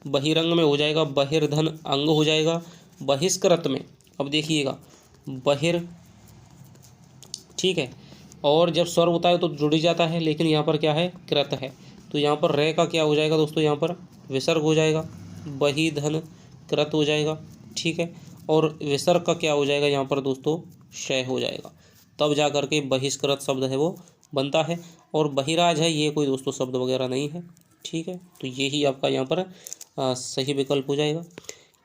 बहिरंग में हो जाएगा बहिर्धन अंग हो जाएगा। बहिष्कृत में अब देखिएगा बहिर, ठीक है, और जब स्वर होता है तो जुड़ ही जाता है, लेकिन यहाँ पर क्या है, कृत है। तो यहाँ पर रे का क्या हो जाएगा दोस्तों, यहाँ पर विसर्ग हो जाएगा। बहि धन कृत हो जाएगा। ठीक है, और विसर्ग का क्या हो जाएगा यहाँ पर दोस्तों, शय हो जाएगा। तब जा करके बहिष्कृत शब्द है वो बनता है। और बहिराज है, ये कोई दोस्तों शब्द वगैरह नहीं है। ठीक है, तो यही आपका यहाँ पर सही विकल्प हो जाएगा।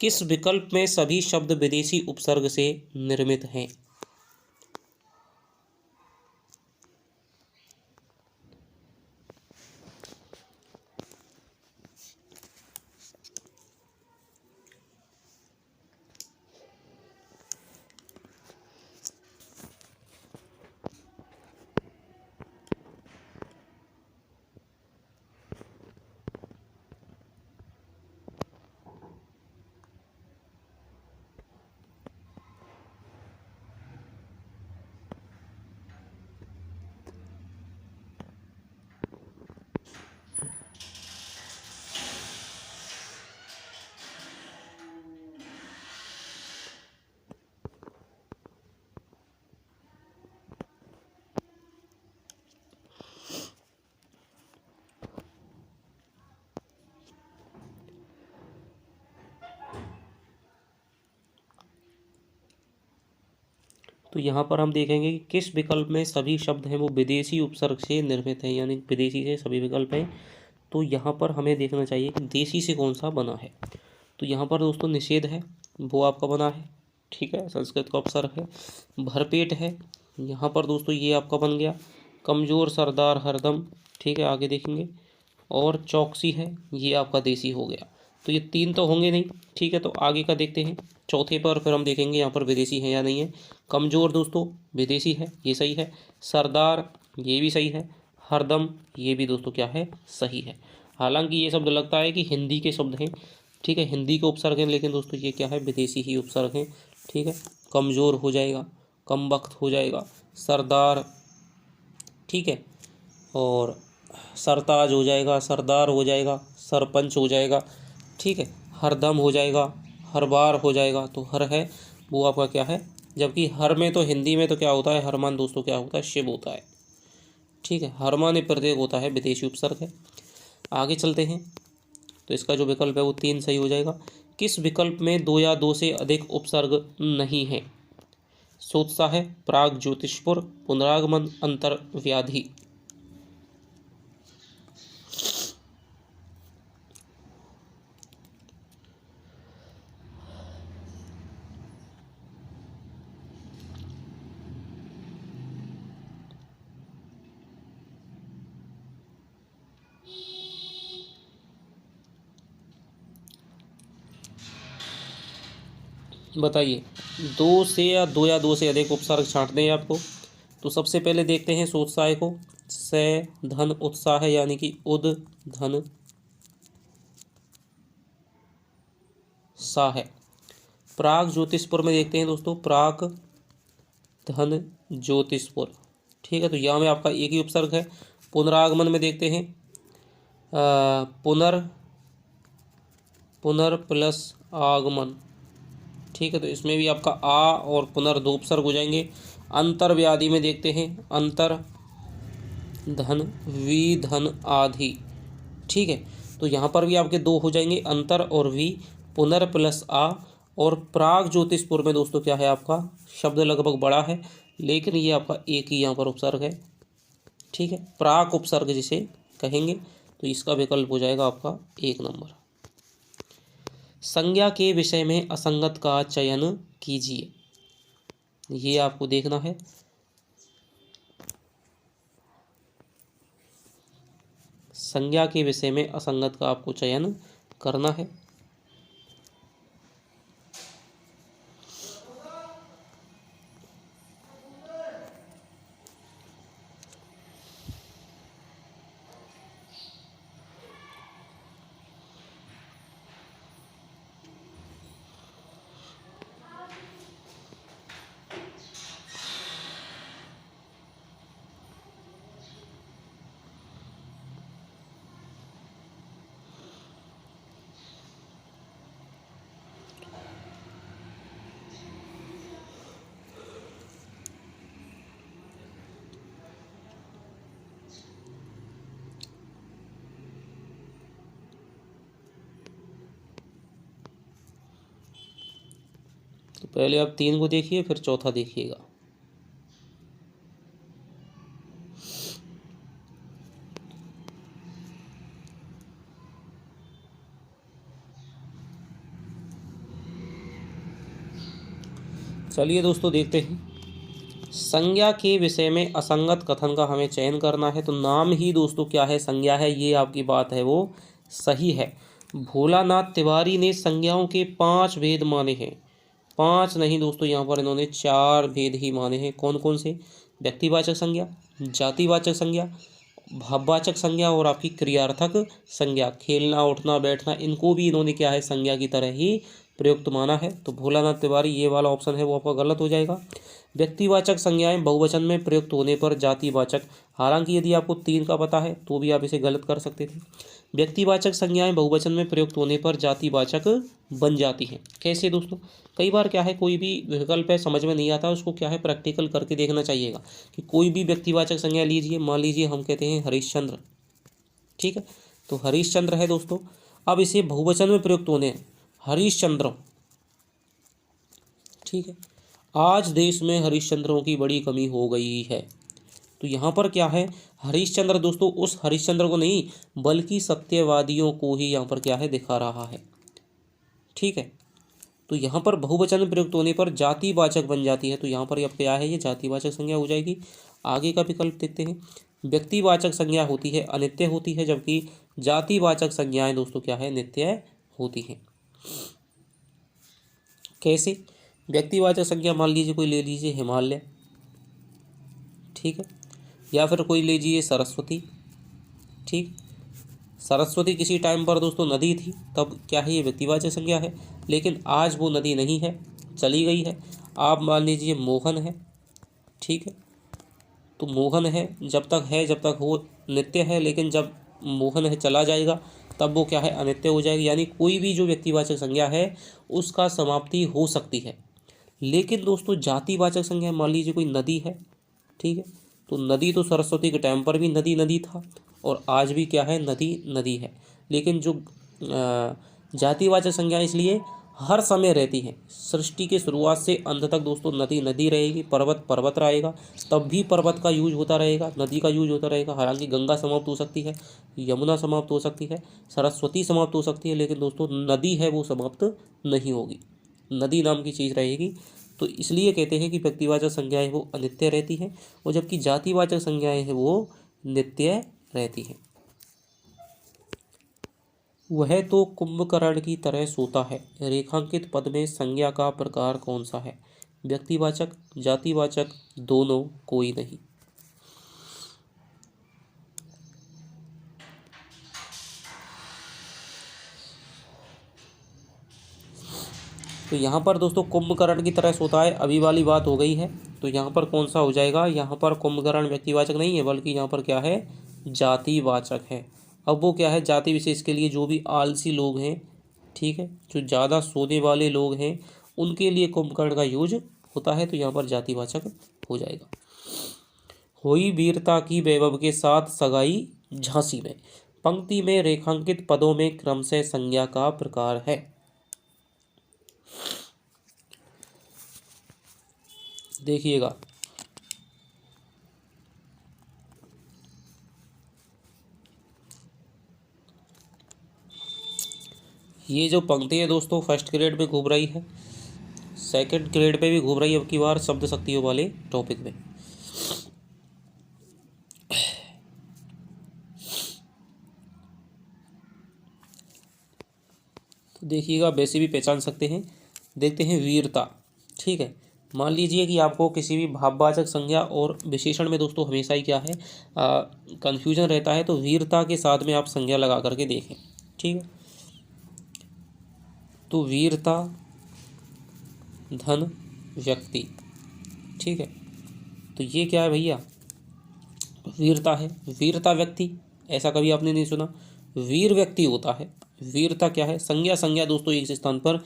किस विकल्प में सभी शब्द विदेशी उपसर्ग से निर्मित हैं? तो यहाँ पर हम देखेंगे कि किस विकल्प में सभी शब्द हैं वो विदेशी उपसर्ग से निर्मित हैं, यानी विदेशी से सभी विकल्प हैं। तो यहाँ पर हमें देखना चाहिए कि देशी से कौन सा बना है। तो यहाँ पर दोस्तों निषेध है, वो आपका बना है। ठीक है, संस्कृत का उपसर्ग है। भरपेट है, यहाँ पर दोस्तों ये आपका बन गया। कमज़ोर, सरदार, हरदम। ठीक है, आगे देखेंगे। और चौकसी है, ये आपका देसी हो गया। तो ये तीन तो होंगे नहीं। ठीक है, तो आगे का देखते हैं। चौथे पर फिर हम देखेंगे यहाँ पर विदेशी है या नहीं है। कमज़ोर दोस्तों विदेशी है, ये सही है। सरदार ये भी सही है। हरदम ये भी दोस्तों क्या है, सही है। हालांकि ये शब्द लगता है कि हिंदी के शब्द हैं। ठीक है, हिंदी के उपसर्ग हैं, लेकिन दोस्तों ये क्या है, विदेशी ही उपसर्ग हैं। ठीक है, कमज़ोर हो जाएगा, कम वक्त हो जाएगा, सरदार, ठीक है, और सरताज हो जाएगा, सरदार हो जाएगा, सरपंच हो जाएगा। ठीक है, हरदम हो जाएगा, हर बार हो जाएगा। तो हर है वो आपका क्या है, जबकि हर में तो हिंदी में तो क्या होता है, हरमान दोस्तों क्या होता है, शिव होता है। ठीक है, हरमान प्रत्येक होता है, विदेशी उपसर्ग है। आगे चलते हैं। तो इसका जो विकल्प है वो 3 सही हो जाएगा। किस विकल्प में 2 या 2 से अधिक उपसर्ग नहीं है? सोत्साह है, प्राग ज्योतिषपुर, पुनरागमन, अंतर व्याधि। बताइए, 2 से अधिक उपसर्ग छांटने हैं आपको। तो सबसे पहले देखते हैं सोत्साह को। से धन उत्साह है, यानी कि उद धन सा है। प्राग ज्योतिषपुर में देखते हैं दोस्तों, प्राग धन ज्योतिषपुर। ठीक है, तो यहाँ में आपका एक ही उपसर्ग है। पुनरागमन में देखते हैं, पुनर, पुनर प्लस आगमन। ठीक है, तो इसमें भी आपका आ और पुनर 2 उपसर्ग हो जाएंगे। अंतर व्याधि में देखते हैं, अंतर धन वी धन आधि। ठीक है, तो यहाँ पर भी आपके 2 हो जाएंगे, अंतर और वी, पुनर प्लस आ। और प्राग ज्योतिषपुर में दोस्तों क्या है, आपका शब्द लगभग बड़ा है, लेकिन ये आपका एक ही यहाँ पर उपसर्ग है। ठीक है, प्राक उपसर्ग जिसे कहेंगे। तो इसका विकल्प हो जाएगा आपका 1 नंबर। संज्ञा के विषय में असंगत का चयन कीजिए। ये आपको देखना है। संज्ञा के विषय में असंगत का आपको चयन करना है। तो पहले आप 3 को देखिए, फिर चौथा देखिएगा। चलिए दोस्तों देखते हैं। संज्ञा के विषय में असंगत कथन का हमें चयन करना है। तो नाम ही दोस्तों क्या है, संज्ञा है। ये आपकी बात है वो सही है। भोलानाथ तिवारी ने संज्ञाओं के 5 भेद माने हैं। 5 नहीं दोस्तों, यहाँ पर इन्होंने 4 भेद ही माने हैं। कौन कौन से? व्यक्तिवाचक संज्ञा, जातिवाचक संज्ञा, भाववाचक संज्ञा और आपकी क्रियार्थक संज्ञा। खेलना, उठना, बैठना, इनको भी इन्होंने क्या है, संज्ञा की तरह ही प्रयुक्त माना है। तो भोलानाथ तिवारी, ये वाला ऑप्शन है वो आपका गलत हो जाएगा। व्यक्तिवाचक संज्ञाएं बहुवचन में प्रयुक्त होने पर जातिवाचक, हालांकि यदि आपको 3 का पता है तो भी आप इसे गलत कर सकते थे। व्यक्तिवाचक संज्ञाएं बहुवचन में प्रयुक्त होने पर जातिवाचक बन जाती हैं। कैसे दोस्तों? कई बार क्या है, कोई भी विकल्प है समझ में नहीं आता, उसको क्या है प्रैक्टिकल करके देखना चाहिएगा। कि कोई भी व्यक्तिवाचक संज्ञा लीजिए, मान लीजिए हम कहते हैं हरिश्चंद्र, ठीक है, तो हरिश्चंद्र है दोस्तों। अब इसे बहुवचन में प्रयुक्त होने हैं, हरिश्चंद्र, ठीक है। आज देश में हरिश्चंद्रों की बड़ी कमी हो गई है। तो यहाँ पर क्या है, हरिश्चंद्र दोस्तों उस हरिश्चंद्र को नहीं बल्कि सत्यवादियों को ही यहाँ पर क्या है दिखा रहा है, ठीक है। तो यहाँ पर बहुवचन में प्रयुक्त होने पर जातिवाचक बन जाती है। तो यहाँ पर अब क्या है, ये जातिवाचक संज्ञा हो जाएगी। आगे का विकल्प देखते हैं। व्यक्तिवाचक संज्ञा होती है अनित्य होती है, जबकि जातिवाचक संज्ञाएं दोस्तों क्या है, नित्य होती हैं। कैसे? व्यक्तिवाचक संज्ञा मान लीजिए कोई ले लीजिए हिमालय, ठीक है, या फिर कोई ले लीजिए सरस्वती, ठीक। सरस्वती किसी टाइम पर दोस्तों नदी थी, तब क्या है, ये व्यक्तिवाचक संज्ञा है। लेकिन आज वो नदी नहीं है, चली गई है। आप मान लीजिए मोहन है, ठीक है, तो मोहन है, जब तक है जब तक वो नित्य है, लेकिन जब मोहन है चला जाएगा तब वो क्या है, अनित्य हो जाएगी। यानी कोई भी जो व्यक्तिवाचक संज्ञा है उसका समाप्ति हो सकती है। लेकिन दोस्तों जातिवाचक संज्ञा, मान लीजिए कोई नदी है, ठीक है, तो नदी तो सरस्वती के टाइम पर भी नदी नदी था और आज भी क्या है, नदी नदी है। लेकिन जो जातिवाचक संज्ञा इसलिए हर समय रहती हैं। सृष्टि के शुरुआत से अंत तक दोस्तों नदी नदी रहेगी, पर्वत पर्वत रहेगा, तब भी पर्वत का यूज होता रहेगा, नदी का यूज होता रहेगा। हालांकि गंगा समाप्त हो सकती है, यमुना समाप्त हो सकती है, सरस्वती समाप्त हो सकती है, लेकिन दोस्तों नदी है वो समाप्त नहीं होगी, नदी नाम की चीज़ रहेगी। तो इसलिए कहते हैं कि व्यक्तिवाचक संज्ञाएं वो अनित्य रहती हैं और जबकि जातिवाचक संज्ञाएं हैं वो नित्य रहती हैं। वह तो कुंभकर्ण की तरह सोता है, रेखांकित पद में संज्ञा का प्रकार कौन सा है? व्यक्तिवाचक, जातिवाचक, दोनों, कोई नहीं। तो यहाँ पर दोस्तों कुंभकर्ण की तरह सोता है, अभी वाली बात हो गई है। तो यहाँ पर कौन सा हो जाएगा, यहाँ पर कुंभकर्ण व्यक्तिवाचक नहीं है बल्कि यहाँ पर क्या है, जातिवाचक है। अब वो क्या है, जाति विशेष के लिए जो भी आलसी लोग हैं, ठीक है, जो ज़्यादा सोने वाले लोग हैं, उनके लिए कुंभकर्ण का यूज होता है। तो यहाँ पर जातिवाचक हो जाएगा। हुई वीरता की वैभव के साथ सगाई झांसी में, पंक्ति में रेखांकित पदों में क्रमशः संज्ञा का प्रकार है। देखिएगा, ये जो पंक्ति है दोस्तों फर्स्ट ग्रेड में घूम रही है, सेकंड ग्रेड पे भी घूम रही है अब की बार शब्द शक्तियों वाले टॉपिक पे। तो देखिएगा, वैसे भी पहचान सकते हैं। देखते हैं वीरता। ठीक है, मान लीजिए कि आपको किसी भी भाववाचक संज्ञा और विशेषण में दोस्तों हमेशा ही क्या है कन्फ्यूजन रहता है, तो वीरता के साथ में आप संज्ञा लगा करके देखें। ठीक है, तो वीरता धन व्यक्ति। ठीक है, तो ये क्या है भैया, वीरता है। वीरता व्यक्ति, ऐसा कभी आपने नहीं सुना, वीर व्यक्ति होता है। वीरता क्या है, संज्ञा। संज्ञा दोस्तों एक स्थान पर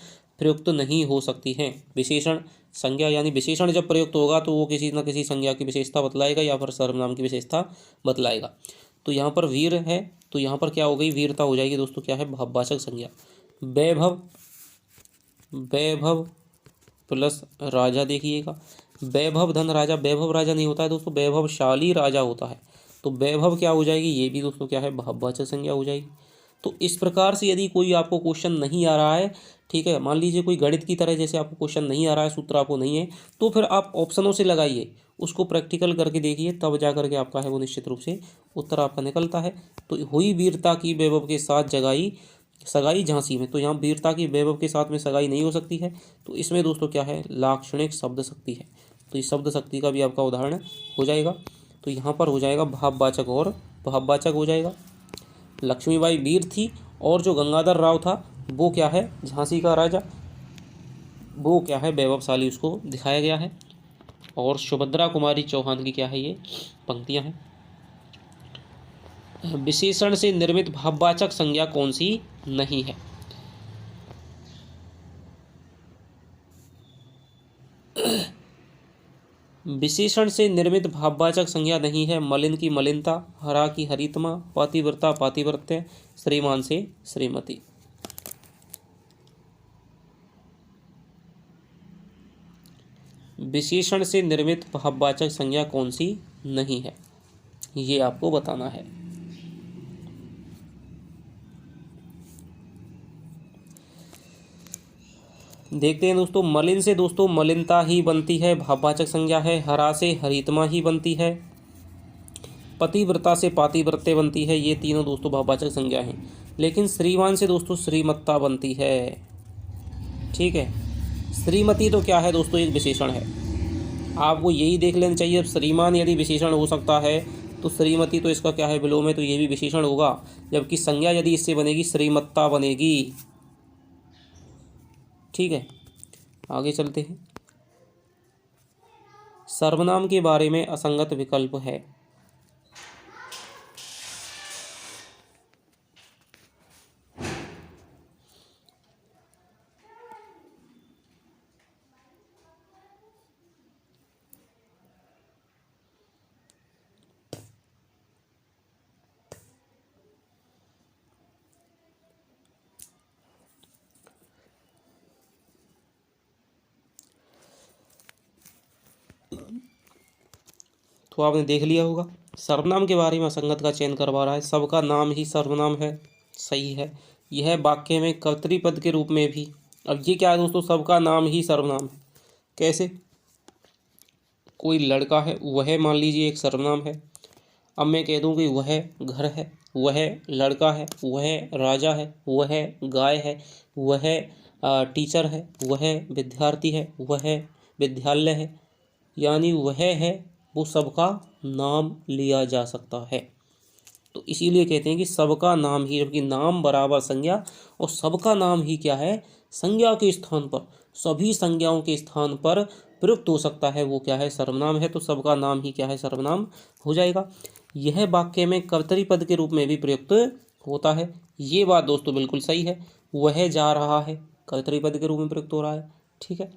प्रयुक्त नहीं हो सकती है। विशेषण संज्ञा यानी विशेषण जब प्रयुक्त होगा तो वो किसी न किसी संज्ञा की विशेषता बतलाएगा या फिर सर्वनाम की विशेषता बतलाएगा। तो यहाँ पर वीर है, तो यहाँ पर क्या हो गई, वीरता हो जाएगी दोस्तों, क्या है, भाववाचक संज्ञा। वैभव, वैभव प्लस राजा, देखिएगा वैभव धन राजा, वैभव राजा नहीं होता है दोस्तों, वैभवशाली राजा होता है। तो वैभव क्या हो जाएगी, ये भी दोस्तों क्या है, भाववाचक संज्ञा हो जाएगी। तो इस प्रकार से यदि कोई आपको क्वेश्चन नहीं आ रहा है, ठीक है, मान लीजिए कोई गणित की तरह जैसे आपको क्वेश्चन नहीं आ रहा है, सूत्र आपको नहीं है, तो फिर आप ऑप्शनों से लगाइए, उसको प्रैक्टिकल करके देखिए, तब जा करके आपका है वो निश्चित रूप से उत्तर आपका निकलता है। तो हुई वीरता की वैभव के साथ जगाई सगाई झांसी में, तो यहाँ वीरता की वैभव के साथ में सगाई नहीं हो सकती है, तो इसमें दोस्तों क्या है, लाक्षणिक शब्द शक्ति है। तो इस शब्द शक्ति का भी आपका उदाहरण हो जाएगा। तो यहाँ पर हो जाएगा भाववाचक और भाववाचक हो जाएगा। लक्ष्मीबाई वीर थी और जो गंगाधर राव था वो क्या है, झांसी का राजा, वो क्या है, वैभवशाली, उसको दिखाया गया है। और सुभद्रा कुमारी चौहान की क्या है, ये पंक्तियाँ हैं। विशेषण से निर्मित भाववाचक संज्ञा कौन सी नहीं है, विशेषण से निर्मित भाववाचक संज्ञा नहीं है। मलिन की मलिनता, हरा की हरितमा, पातिव्रता पातिव्रत्य, श्रीमान से श्रीमती। विशेषण से निर्मित भाववाचक संज्ञा कौन सी नहीं है, ये आपको बताना है। देखते हैं दोस्तों, मलिन से दोस्तों मलिनता ही बनती है, भाववाचक संज्ञा है। हरा से हरितमा ही बनती है। पतिव्रता से पातिव्रत्य बनती है, ये तीनों दोस्तों भाववाचक संज्ञा हैं। लेकिन श्रीमान से दोस्तों श्रीमत्ता बनती है। ठीक है, श्रीमती तो क्या है दोस्तों, एक विशेषण है। आपको यही देख लेना चाहिए, अब श्रीमान यदि विशेषण हो सकता है तो श्रीमती तो इसका क्या है, विलोम है, तो ये भी विशेषण होगा। जबकि संज्ञा यदि इससे बनेगी, श्रीमत्ता बनेगी। ठीक है, आगे चलते हैं। सर्वनाम के बारे में असंगत विकल्प है। तो आपने देख लिया होगा, सर्वनाम के बारे में असंगत का चयन करवा रहा है। सबका नाम ही सर्वनाम है, सही है। यह वाक्य में कर्तृपद के रूप में भी, अब ये क्या है दोस्तों, सबका नाम ही सर्वनाम है। कैसे, कोई लड़का है, वह मान लीजिए एक सर्वनाम है। अब मैं कह दूं कि वह घर है, वह लड़का है, वह राजा है, वह गाय है, वह टीचर है, वह विद्यार्थी है, वह विद्यालय है, यानी वह है, वो सबका नाम लिया जा सकता है। तो इसीलिए कहते हैं कि सबका नाम ही, जबकि नाम बराबर संज्ञा और सबका नाम ही क्या है, संज्ञा के स्थान पर, सभी संज्ञाओं के स्थान पर प्रयुक्त हो सकता है, वो क्या है, सर्वनाम है। तो सबका नाम ही क्या है, सर्वनाम हो जाएगा। यह वाक्य में कर्तरी के रूप में भी प्रयुक्त होता है, ये बात दोस्तों बिल्कुल सही है। वह जा रहा है, कर्तरी के रूप में प्रयुक्त हो रहा है। ठीक है,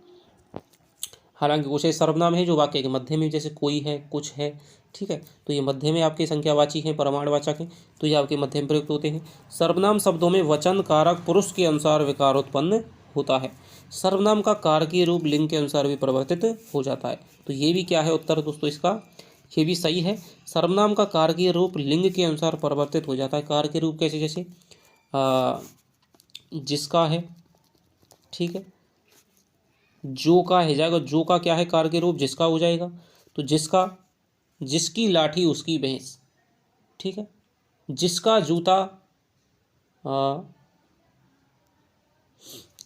हालांकि कुछ सर्वनाम है जो वाक्य के मध्य में, जैसे कोई है, कुछ है, ठीक है, तो ये मध्य में आपके संख्यावाची हैं, प्रमाणवाचक हैं, तो ये आपके मध्य में प्रयुक्त होते हैं। सर्वनाम शब्दों में वचन कारक पुरुष के अनुसार विकार उत्पन्न होता है। सर्वनाम का कारकीय रूप लिंग के अनुसार भी परिवर्तित हो जाता है। तो ये भी क्या है उत्तर दोस्तों इसका, ये भी सही है। सर्वनाम का कारकीय रूप लिंग के अनुसार परिवर्तित हो जाता है। कारकीय रूप कैसे, जैसे जिसका है, ठीक है, जो का है जाएगा, जो का क्या है कार्य रूप, जिसका हो जाएगा। तो जिसका, जिसकी लाठी उसकी भैंस, ठीक है। जिसका जूता,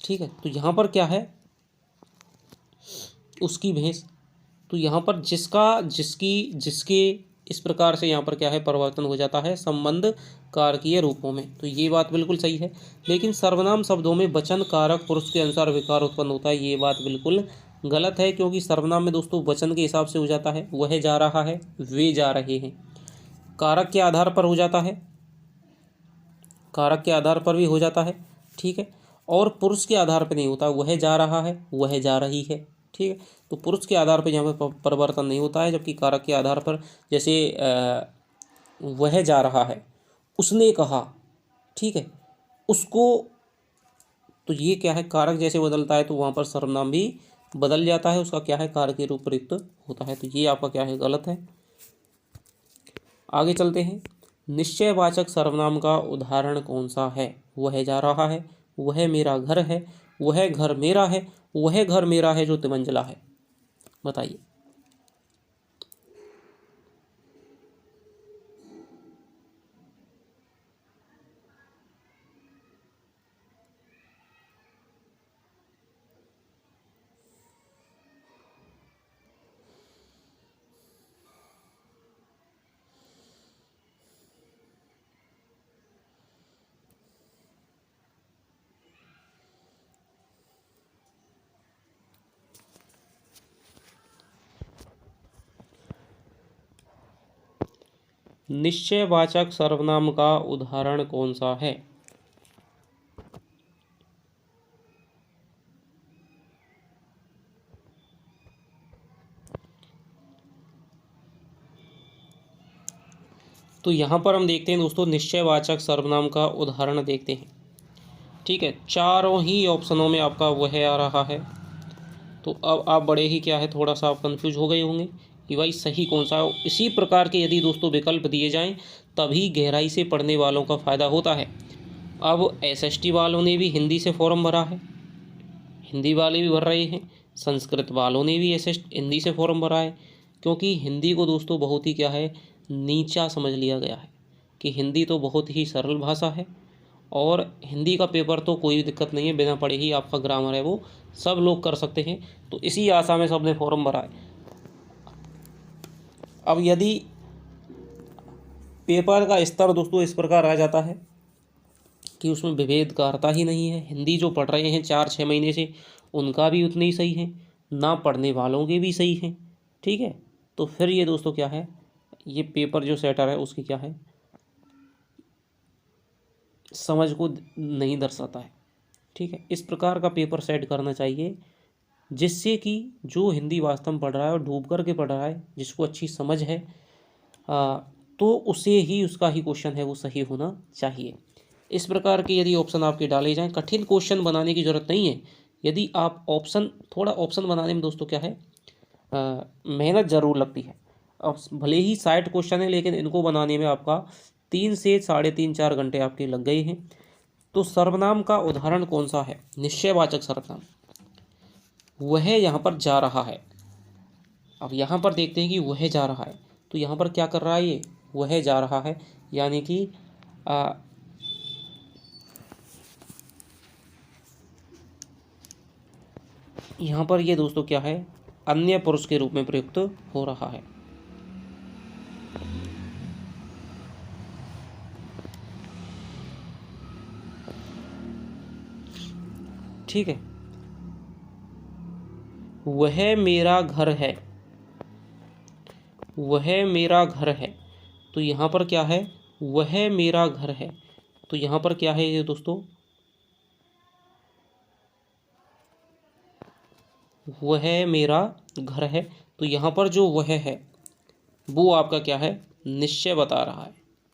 ठीक है। तो यहाँ पर क्या है, उसकी भैंस। तो यहाँ पर जिसका, जिसकी, जिसके, इस प्रकार से यहाँ पर क्या है परिवर्तन हो जाता है संबंध कारकीय रूपों में। तो ये बात बिल्कुल सही है। लेकिन सर्वनाम शब्दों में वचन कारक पुरुष के अनुसार विकार उत्पन्न होता है, ये बात बिल्कुल गलत है। क्योंकि सर्वनाम में दोस्तों वचन के हिसाब से हो जाता है, वह जा रहा है, वे जा रहे हैं। कारक के आधार पर हो जाता है, कारक के आधार पर भी हो जाता है, ठीक है। और पुरुष के आधार पर नहीं होता, वह जा रहा है, वह जा रही है, ठीक है। तो पुरुष के आधार पर यहाँ पर परिवर्तन नहीं होता है, जबकि कारक के आधार पर, जैसे वह जा रहा है, उसने कहा, ठीक है, उसको, तो ये क्या है कारक जैसे बदलता है तो वहाँ पर सर्वनाम भी बदल जाता है, उसका क्या है कारक के रूप प्रयुक्त होता है। तो ये आपका क्या है गलत है। आगे चलते हैं। निश्चयवाचक सर्वनाम का उदाहरण कौन सा है? वह जा रहा है, वह मेरा घर है, वह घर मेरा है, वह घर मेरा है जो तिमंजिला है। बताइए। निश्चयवाचक सर्वनाम का उदाहरण कौन सा है? तो यहाँ पर हम देखते हैं दोस्तों, निश्चयवाचक सर्वनाम का उदाहरण देखते हैं, ठीक है। चारों ही ऑप्शनों में आपका वह आ रहा है। तो अब आप बड़े ही क्या है थोड़ा सा आप कंफ्यूज हो गए होंगे कि भाई सही कौन सा है। इसी प्रकार के यदि दोस्तों विकल्प दिए जाएं तभी गहराई से पढ़ने वालों का फ़ायदा होता है। अब एसएसटी वालों ने भी हिंदी से फॉर्म भरा है, हिंदी वाले भी भर रहे हैं, संस्कृत वालों ने भी हिंदी से फॉर्म भरा है। क्योंकि हिंदी को दोस्तों बहुत ही क्या है नीचा समझ लिया गया है कि हिंदी तो बहुत ही सरल भाषा है और हिंदी का पेपर तो कोई दिक्कत नहीं है, बिना पढ़े ही आपका ग्रामर है वो सब लोग कर सकते हैं। तो इसी आशा में सबने फॉर्म भरा है। अब यदि पेपर का स्तर दोस्तों इस प्रकार आ जाता है कि उसमें विभेदकारता ही नहीं है, हिंदी जो पढ़ रहे हैं 4-6 महीने से उनका भी उतने ही सही है, ना पढ़ने वालों के भी सही हैं, ठीक है। तो फिर ये दोस्तों क्या है, ये पेपर जो सेटर है उसकी क्या है समझ को नहीं दर्शाता है, ठीक है। इस प्रकार का पेपर सेट करना चाहिए जिससे कि जो हिंदी वास्तव में पढ़ रहा है और डूब कर के पढ़ रहा है, जिसको अच्छी समझ है तो उसे ही उसका ही क्वेश्चन है वो सही होना चाहिए। इस प्रकार के यदि ऑप्शन आपके डाले जाएं, कठिन क्वेश्चन बनाने की ज़रूरत नहीं है। यदि आप थोड़ा ऑप्शन बनाने में दोस्तों क्या है मेहनत ज़रूर लगती है। अब भले ही 60 क्वेश्चन है लेकिन इनको बनाने में आपका 3 से 3.5-4 घंटे आपके लग गए हैं। तो सर्वनाम का उदाहरण कौन सा है? निश्चयवाचक सर्वनाम। वह यहाँ पर जा रहा है। अब यहाँ पर देखते हैं कि वह जा रहा है, तो यहाँ पर क्या कर रहा है ये वह जा रहा है, यानी कि यहाँ पर ये दोस्तों क्या है अन्य पुरुष के रूप में प्रयुक्त हो रहा है। ठीक है, वह मेरा घर है, वह मेरा घर है। तो यहाँ पर क्या है वह मेरा घर है। तो यहाँ पर क्या है ये दोस्तों वह मेरा घर है। तो यहाँ पर जो वह है वो आपका क्या है निश्चय बता रहा है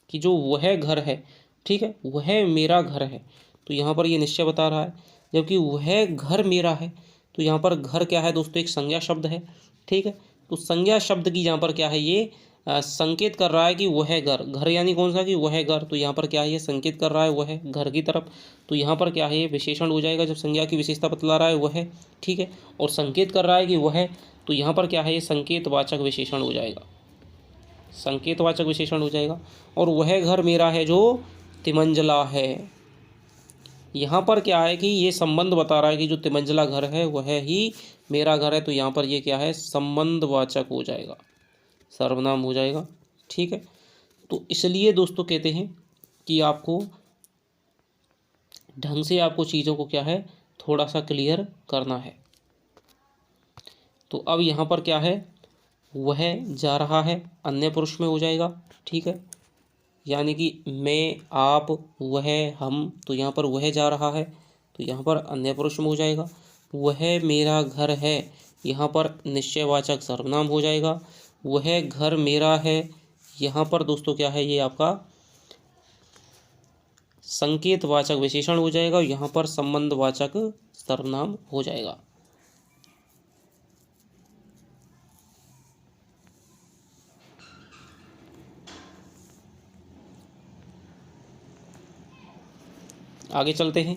कि जो वह घर है, ठीक है, वह मेरा घर है। तो यहाँ पर ये निश्चय बता रहा है, जबकि वह घर मेरा है। तो यहाँ पर घर क्या है दोस्तों एक संज्ञा शब्द है, ठीक है। तो संज्ञा शब्द की यहाँ पर क्या है ये संकेत कर रहा है कि वह घर, घर यानी कौन सा, कि वह घर, तो यहाँ पर क्या है, ये संकेत कर रहा है वह घर की तरफ, तो यहाँ पर क्या है, ये विशेषण हो जाएगा जब संज्ञा की विशेषता बतला रहा है वह, ठीक है। और संकेत कर रहा है कि वह, तो यहाँ पर क्या है, ये संकेतवाचक विशेषण हो जाएगा, संकेतवाचक विशेषण हो जाएगा। और वह घर मेरा है जो तिमंजला है, यहाँ पर क्या है कि ये संबंध बता रहा है कि जो तिमंजला घर है वह ही मेरा घर है, तो यहाँ पर ये क्या है, संबंधवाचक हो जाएगा, सर्वनाम हो जाएगा, ठीक है। तो इसलिए दोस्तों कहते हैं कि आपको ढंग से आपको चीज़ों को क्या है, थोड़ा सा क्लियर करना है। तो अब यहाँ पर क्या है, वह जा रहा है, अन्य पुरुष में हो जाएगा, ठीक है। यानी कि मैं, आप, वह, हम, तो यहाँ पर वह जा रहा है, तो यहाँ पर अन्य पुरुष में हो जाएगा। वह मेरा घर है, यहाँ पर निश्चयवाचक सर्वनाम हो जाएगा। वह घर मेरा है, यहाँ पर दोस्तों क्या है, ये आपका संकेतवाचक विशेषण हो जाएगा, यहाँ पर संबंधवाचक सर्वनाम हो जाएगा। आगे चलते हैं।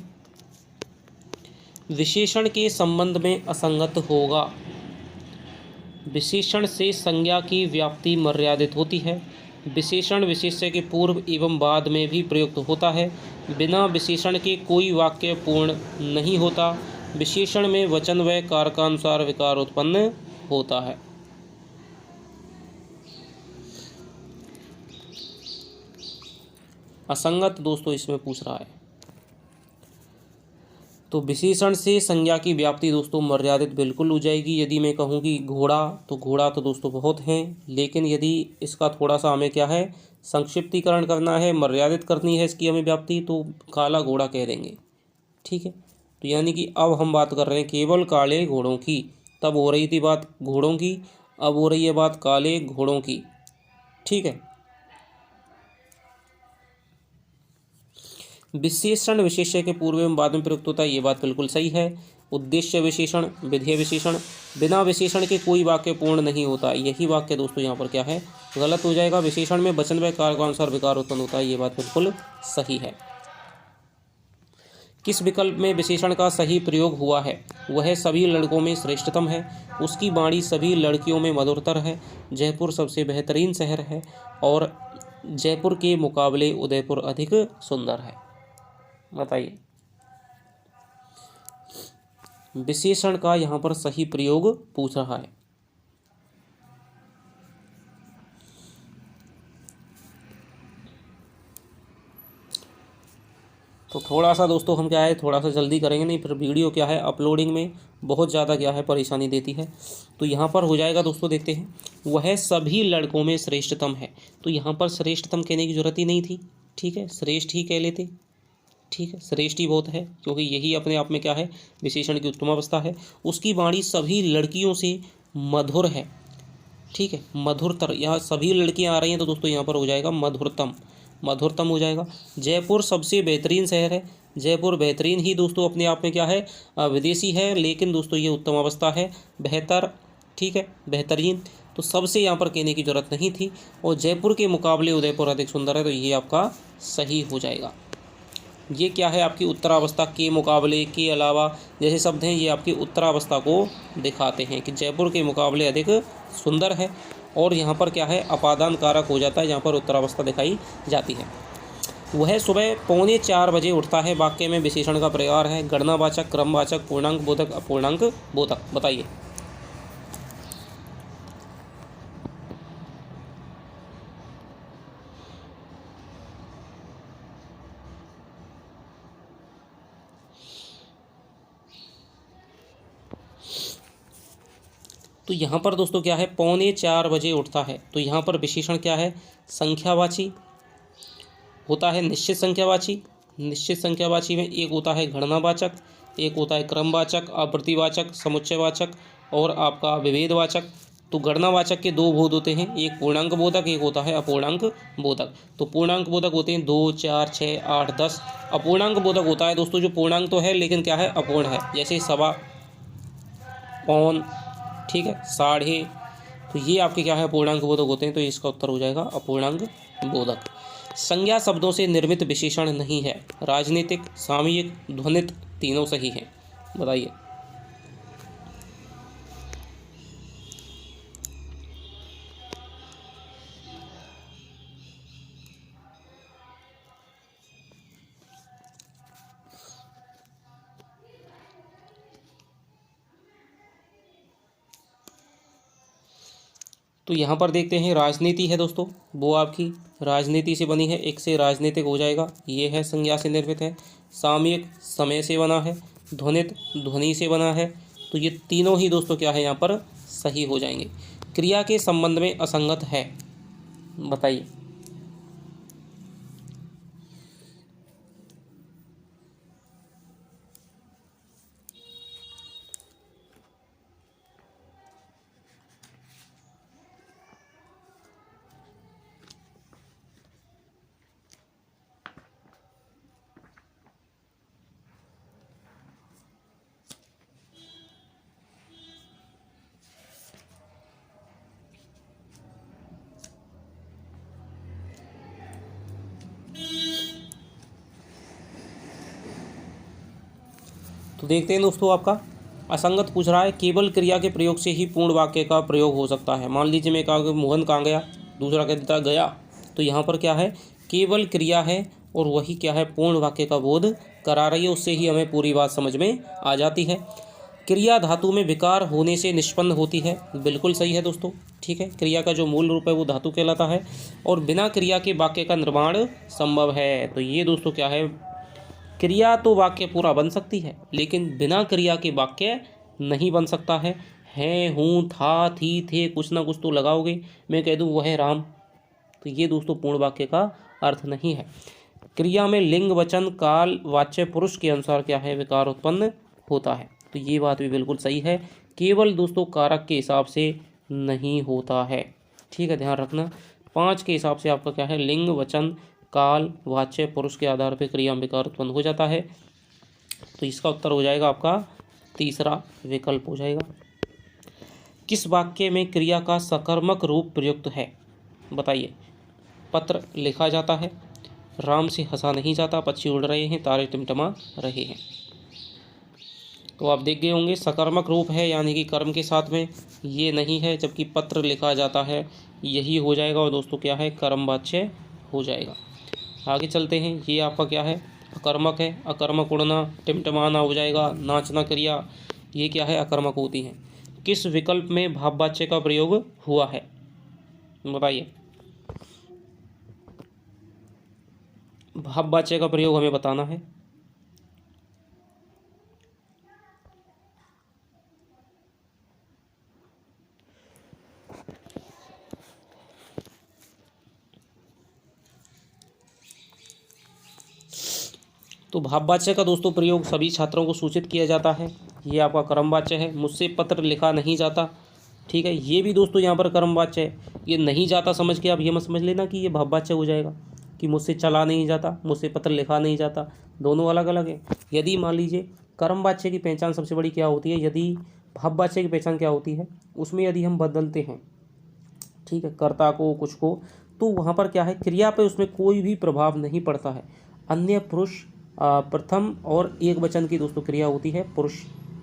विशेषण के संबंध में असंगत होगा। विशेषण से संज्ञा की व्याप्ति मर्यादित होती है। विशेषण विशेष्य के पूर्व एवं बाद में भी प्रयुक्त होता है। बिना विशेषण के कोई वाक्य पूर्ण नहीं होता। विशेषण में वचन व कारकानुसार विकार उत्पन्न होता है। असंगत दोस्तों इसमें पूछ रहा है। तो विशेषण से संज्ञा की व्याप्ति दोस्तों मर्यादित बिल्कुल हो जाएगी। यदि मैं कहूँ कि घोड़ा, तो घोड़ा तो दोस्तों बहुत हैं, लेकिन यदि इसका थोड़ा सा हमें क्या है, संक्षिप्तीकरण करना है, मर्यादित करनी है इसकी हमें व्याप्ति, तो काला घोड़ा कह देंगे, ठीक है। तो यानी कि अब हम बात कर रहे हैं केवल काले घोड़ों की, तब हो रही थी बात घोड़ों की, अब हो रही है बात काले घोड़ों की, ठीक है। विशेषण विशेष्य के पूर्व एवं बाद में प्रयुक्त होता है, ये बात बिल्कुल सही है। उद्देश्य विशेषण, विधेय विशेषण, बिना विशेषण के कोई वाक्य पूर्ण नहीं होता, यही वाक्य दोस्तों यहाँ पर क्या है, गलत हो जाएगा। विशेषण में वचन व कारकानुसार विकार उत्पन्न होता है, ये बात बिल्कुल सही है। किस विकल्प में विशेषण का सही प्रयोग हुआ है? वह सभी लड़कों में श्रेष्ठतम है, उसकी वाणी सभी लड़कियों में मधुरतर है, जयपुर सबसे बेहतरीन शहर है, और जयपुर के मुकाबले उदयपुर अधिक सुंदर है। बताइए विशेषण का यहाँ पर सही प्रयोग पूछ रहा है। तो थोड़ा सा दोस्तों हम क्या है, थोड़ा सा जल्दी करेंगे, नहीं फिर वीडियो क्या है अपलोडिंग में बहुत ज़्यादा क्या है परेशानी देती है। तो यहाँ पर हो जाएगा दोस्तों, देखते हैं। वह सभी लड़कों में श्रेष्ठतम है, तो यहाँ पर श्रेष्ठतम कहने की जरूरत ही नहीं थी, ठीक है, श्रेष्ठ ही कह लेते, ठीक है, श्रेष्ठ ही बहुत है, क्योंकि यही अपने आप में क्या है, विशेषण की उत्तम अवस्था है। उसकी वाणी सभी लड़कियों से मधुर है, ठीक है, मधुरतर, यहाँ सभी लड़कियाँ आ रही हैं, तो दोस्तों यहाँ पर हो जाएगा मधुरतम, मधुरतम हो जाएगा। जयपुर सबसे बेहतरीन शहर है, जयपुर बेहतरीन ही दोस्तों अपने आप में क्या है, विदेशी है, लेकिन दोस्तों ये उत्तम अवस्था है, बेहतर, ठीक है, बेहतरीन, तो सबसे यहाँ पर कहने की जरूरत नहीं थी। और जयपुर के मुकाबले उदयपुर अधिक सुंदर है, तो ये आपका सही हो जाएगा। ये क्या है, आपकी उत्तरावस्था के मुकाबले, के अलावा जैसे शब्द हैं, ये आपकी उत्तरावस्था को दिखाते हैं कि जयपुर के मुकाबले अधिक सुंदर है। और यहाँ पर क्या है, अपादान कारक हो जाता है, जहाँ पर उत्तरावस्था दिखाई जाती है। वह सुबह 3:45 बजे उठता है, वाक्य में विशेषण का प्रकार है, गणनावाचक, क्रमवाचक, पूर्णांक बोधक, अपूर्णांक बोधक। बताइए तो यहाँ पर दोस्तों क्या है, 3:45 बजे उठता है, तो यहाँ पर विशेषण क्या है, संख्यावाची होता है, निश्चित संख्यावाची। निश्चित संख्यावाची में एक होता है गणनावाचक, एक होता है क्रमवाचक, आवर्तीवाचक, समुच्चयवाचक और आपका विभेदवाचक। तो गणनावाचक के दो बोध होते हैं, एक पूर्णांक बोधक, एक होता है अपूर्णांक बोधक। तो पूर्णांक बोधक होते हैं 2, 4, 6, 8, 10। अपूर्णांक बोधक होता है दोस्तों जो पूर्णांक तो है लेकिन क्या है, अपूर्ण है, जैसे सवा, पौन, ठीक है, साढ़े। तो ये आपके क्या है, अपूर्णांक बोधक होते हैं, तो इसका उत्तर हो जाएगा अपूर्णांक बोधक। संज्ञा शब्दों से निर्मित विशेषण नहीं है। राजनीतिक, सामयिक, ध्वनित तीनों सही हैं। बताइए। तो यहाँ पर देखते हैं राजनीति है दोस्तों, वो आपकी राजनीति से बनी है, एक से राजनीतिक हो जाएगा, ये है संज्ञा से निर्मित है। सामयिक समय से बना है, ध्वनित ध्वनि से बना है। तो ये तीनों ही दोस्तों क्या है यहाँ पर सही हो जाएंगे। क्रिया के संबंध में असंगत है, बताइए। तो देखते हैं दोस्तों, आपका असंगत पूछ रहा है, केवल क्रिया के प्रयोग से ही पूर्ण वाक्य का प्रयोग हो सकता है। मान लीजिए मैं कहा कि मोहन कहाँ गया, दूसरा कह देता गया, तो यहाँ पर क्या है, केवल क्रिया है और वही क्या है, पूर्ण वाक्य का बोध करा रही है, उससे ही हमें पूरी बात समझ में आ जाती है। क्रिया धातु में विकार होने से निष्पन्न होती है, बिल्कुल सही है दोस्तों। ठीक है, क्रिया का जो मूल रूप है वो धातु कहलाता है, और बिना क्रिया के वाक्य का निर्माण संभव है। तो ये दोस्तों क्या है, क्रिया तो वाक्य पूरा बन सकती है, लेकिन बिना क्रिया के वाक्य नहीं बन सकता है। हूँ, था, थी, थे, कुछ ना कुछ तो लगाओगे। मैं कह दूँ वह है राम, तो ये दोस्तों पूर्ण वाक्य का अर्थ नहीं है। क्रिया में लिंग, वचन, काल, वाच्य, पुरुष के अनुसार क्या है, विकार उत्पन्न होता है। तो ये बात भी बिल्कुल सही है, केवल दोस्तों कारक के हिसाब से नहीं होता है। ठीक है, ध्यान रखना। 5 के हिसाब से आपका क्या है, लिंग, वचन, काल, वाच्य, पुरुष के आधार पर क्रिया में विकार उत्पन्न हो जाता है। तो इसका उत्तर हो जाएगा आपका तीसरा विकल्प हो जाएगा। किस वाक्य में क्रिया का सकर्मक रूप प्रयुक्त है, बताइए। पत्र लिखा जाता है, राम से हंसा नहीं जाता, पक्षी उड़ रहे हैं, तारे टिमटिमा रहे हैं। तो आप देख गए होंगे, सकर्मक रूप है यानी कि कर्म के साथ में, ये नहीं है, जबकि पत्र लिखा जाता है यही हो जाएगा, और दोस्तों क्या है, कर्मवाच्य हो जाएगा। आगे चलते हैं, ये आपका क्या है, अकर्मक है। अकर्मक उड़ना, टिमटिमाना हो जाएगा, नाचना क्रिया, ये क्या है, अकर्मक होती हैं। किस विकल्प में भाववाच्य का प्रयोग हुआ है, बताइए। भाववाच्य का प्रयोग हमें बताना है। तो भाववाच्य का दोस्तों प्रयोग सभी छात्रों को सूचित किया जाता है। ये आपका कर्मवाच्य है। मुझसे पत्र लिखा नहीं जाता, ठीक है, ये भी दोस्तों यहाँ पर कर्मवाच्य है। ये नहीं जाता समझ के आप ये मत समझ लेना कि ये भाववाच्य हो जाएगा, कि मुझसे चला नहीं जाता, मुझसे पत्र लिखा नहीं जाता, दोनों अलग अलग है। यदि मान लीजिए कर्मवाच्य की पहचान सबसे बड़ी क्या होती है, यदि भाववाच्य की पहचान क्या होती है, उसमें यदि हम बदलते हैं, ठीक है, कर्ता को कुछ को, तो वहाँ पर क्या है, क्रिया पे उसमें कोई भी प्रभाव नहीं पड़ता है। अन्य पुरुष प्रथम और एक वचन की दोस्तों क्रिया होती है, पुरुष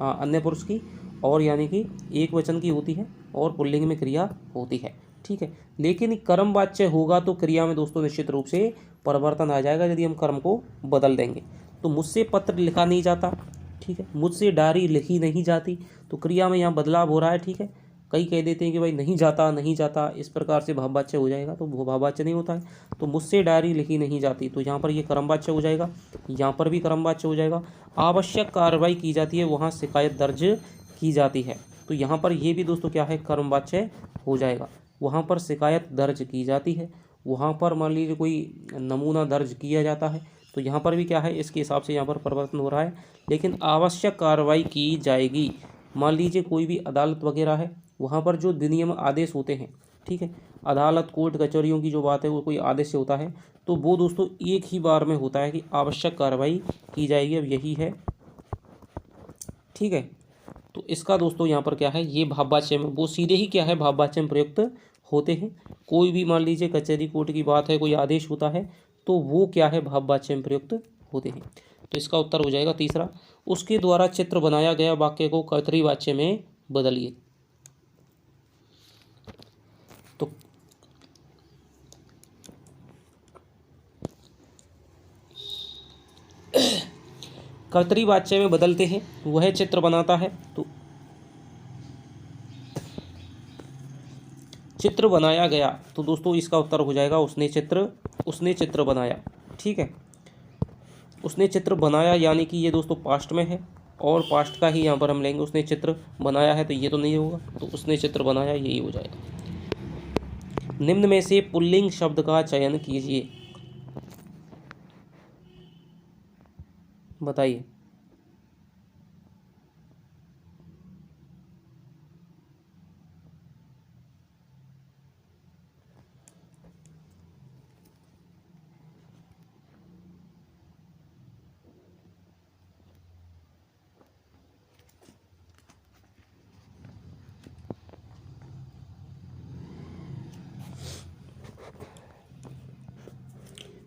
अन्य पुरुष की, और यानी कि एक वचन की होती है, और पुल्लिंग में क्रिया होती है। ठीक है, लेकिन कर्मवाच्य होगा तो क्रिया में दोस्तों निश्चित रूप से परिवर्तन आ जाएगा यदि हम कर्म को बदल देंगे। तो मुझसे पत्र लिखा नहीं जाता, ठीक है, मुझसे डायरी लिखी नहीं जाती, तो क्रिया में यहाँ बदलाव हो रहा है। ठीक है, कई कह देते हैं कि भाई नहीं जाता नहीं जाता, इस प्रकार से भाववाच्य हो जाएगा, तो वो भाववाच्य नहीं होता है। तो मुझसे डायरी लिखी नहीं जाती, तो यहाँ पर ये कर्मवाच्य हो जाएगा, यहाँ पर भी कर्मवाच्य हो जाएगा। आवश्यक कार्रवाई की जाती है, वहाँ शिकायत दर्ज की जाती है, तो यहाँ पर ये भी दोस्तों क्या है, कर्मवाच्य हो जाएगा। वहाँ पर शिकायत दर्ज की जाती है, वहाँ पर मान लीजिए कोई नमूना दर्ज किया जाता है, तो यहाँ पर भी क्या है, इसके हिसाब से यहाँ पर परिवर्तन हो रहा है। लेकिन आवश्यक कार्रवाई की जाएगी, मान लीजिए कोई भी अदालत वगैरह है, वहाँ पर जो विनियम आदेश होते हैं, ठीक है, अदालत कोर्ट कचहरियों की जो बात है वो कोई आदेश से होता है, तो वो दोस्तों एक ही बार में होता है कि आवश्यक कार्रवाई की जाएगी। अब यही है, ठीक है, तो तो इसका दोस्तों यहाँ पर क्या है, ये भाववाच्य में वो सीधे ही क्या है भाववाच्य में प्रयुक्त होते हैं। कोई भी मान लीजिए कचहरी कोर्ट की बात है, कोई आदेश होता है तो वो क्या है भाववाच्य में प्रयुक्त होते हैं। तो इसका उत्तर हो जाएगा तीसरा। उसके द्वारा चित्र बनाया गया वाक्य को कर्तरी वाच्य में बदलिए। तो कर्तरी वाच्य में बदलते हैं, वह चित्र बनाता है। तो चित्र बनाया गया, तो दोस्तों इसका उत्तर हो जाएगा उसने चित्र बनाया। ठीक है, उसने चित्र बनाया यानी कि ये दोस्तों पास्ट में है और पास्ट का ही यहाँ पर हम लेंगे। उसने चित्र बनाया है तो ये तो नहीं होगा, तो उसने चित्र बनाया यही हो जाएगा। निम्न में से पुल्लिंग शब्द का चयन कीजिए, बताइए।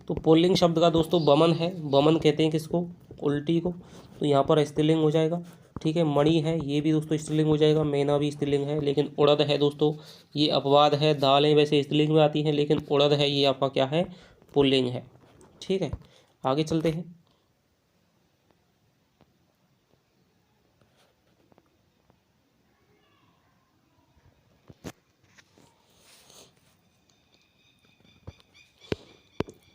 तो पुल्लिंग शब्द का दोस्तों बमन है, बमन कहते हैं किसको, उल्टी को। तो यहाँ पर स्त्रीलिंग हो जाएगा। ठीक है, मणि है, ये भी दोस्तों स्त्रीलिंग हो जाएगा। मैना भी स्त्रीलिंग है, लेकिन उड़द है दोस्तों ये अपवाद है। दालें वैसे स्त्रीलिंग में आती हैं, लेकिन उड़द है ये आपका क्या है पुल्लिंग है। ठीक है, आगे चलते हैं।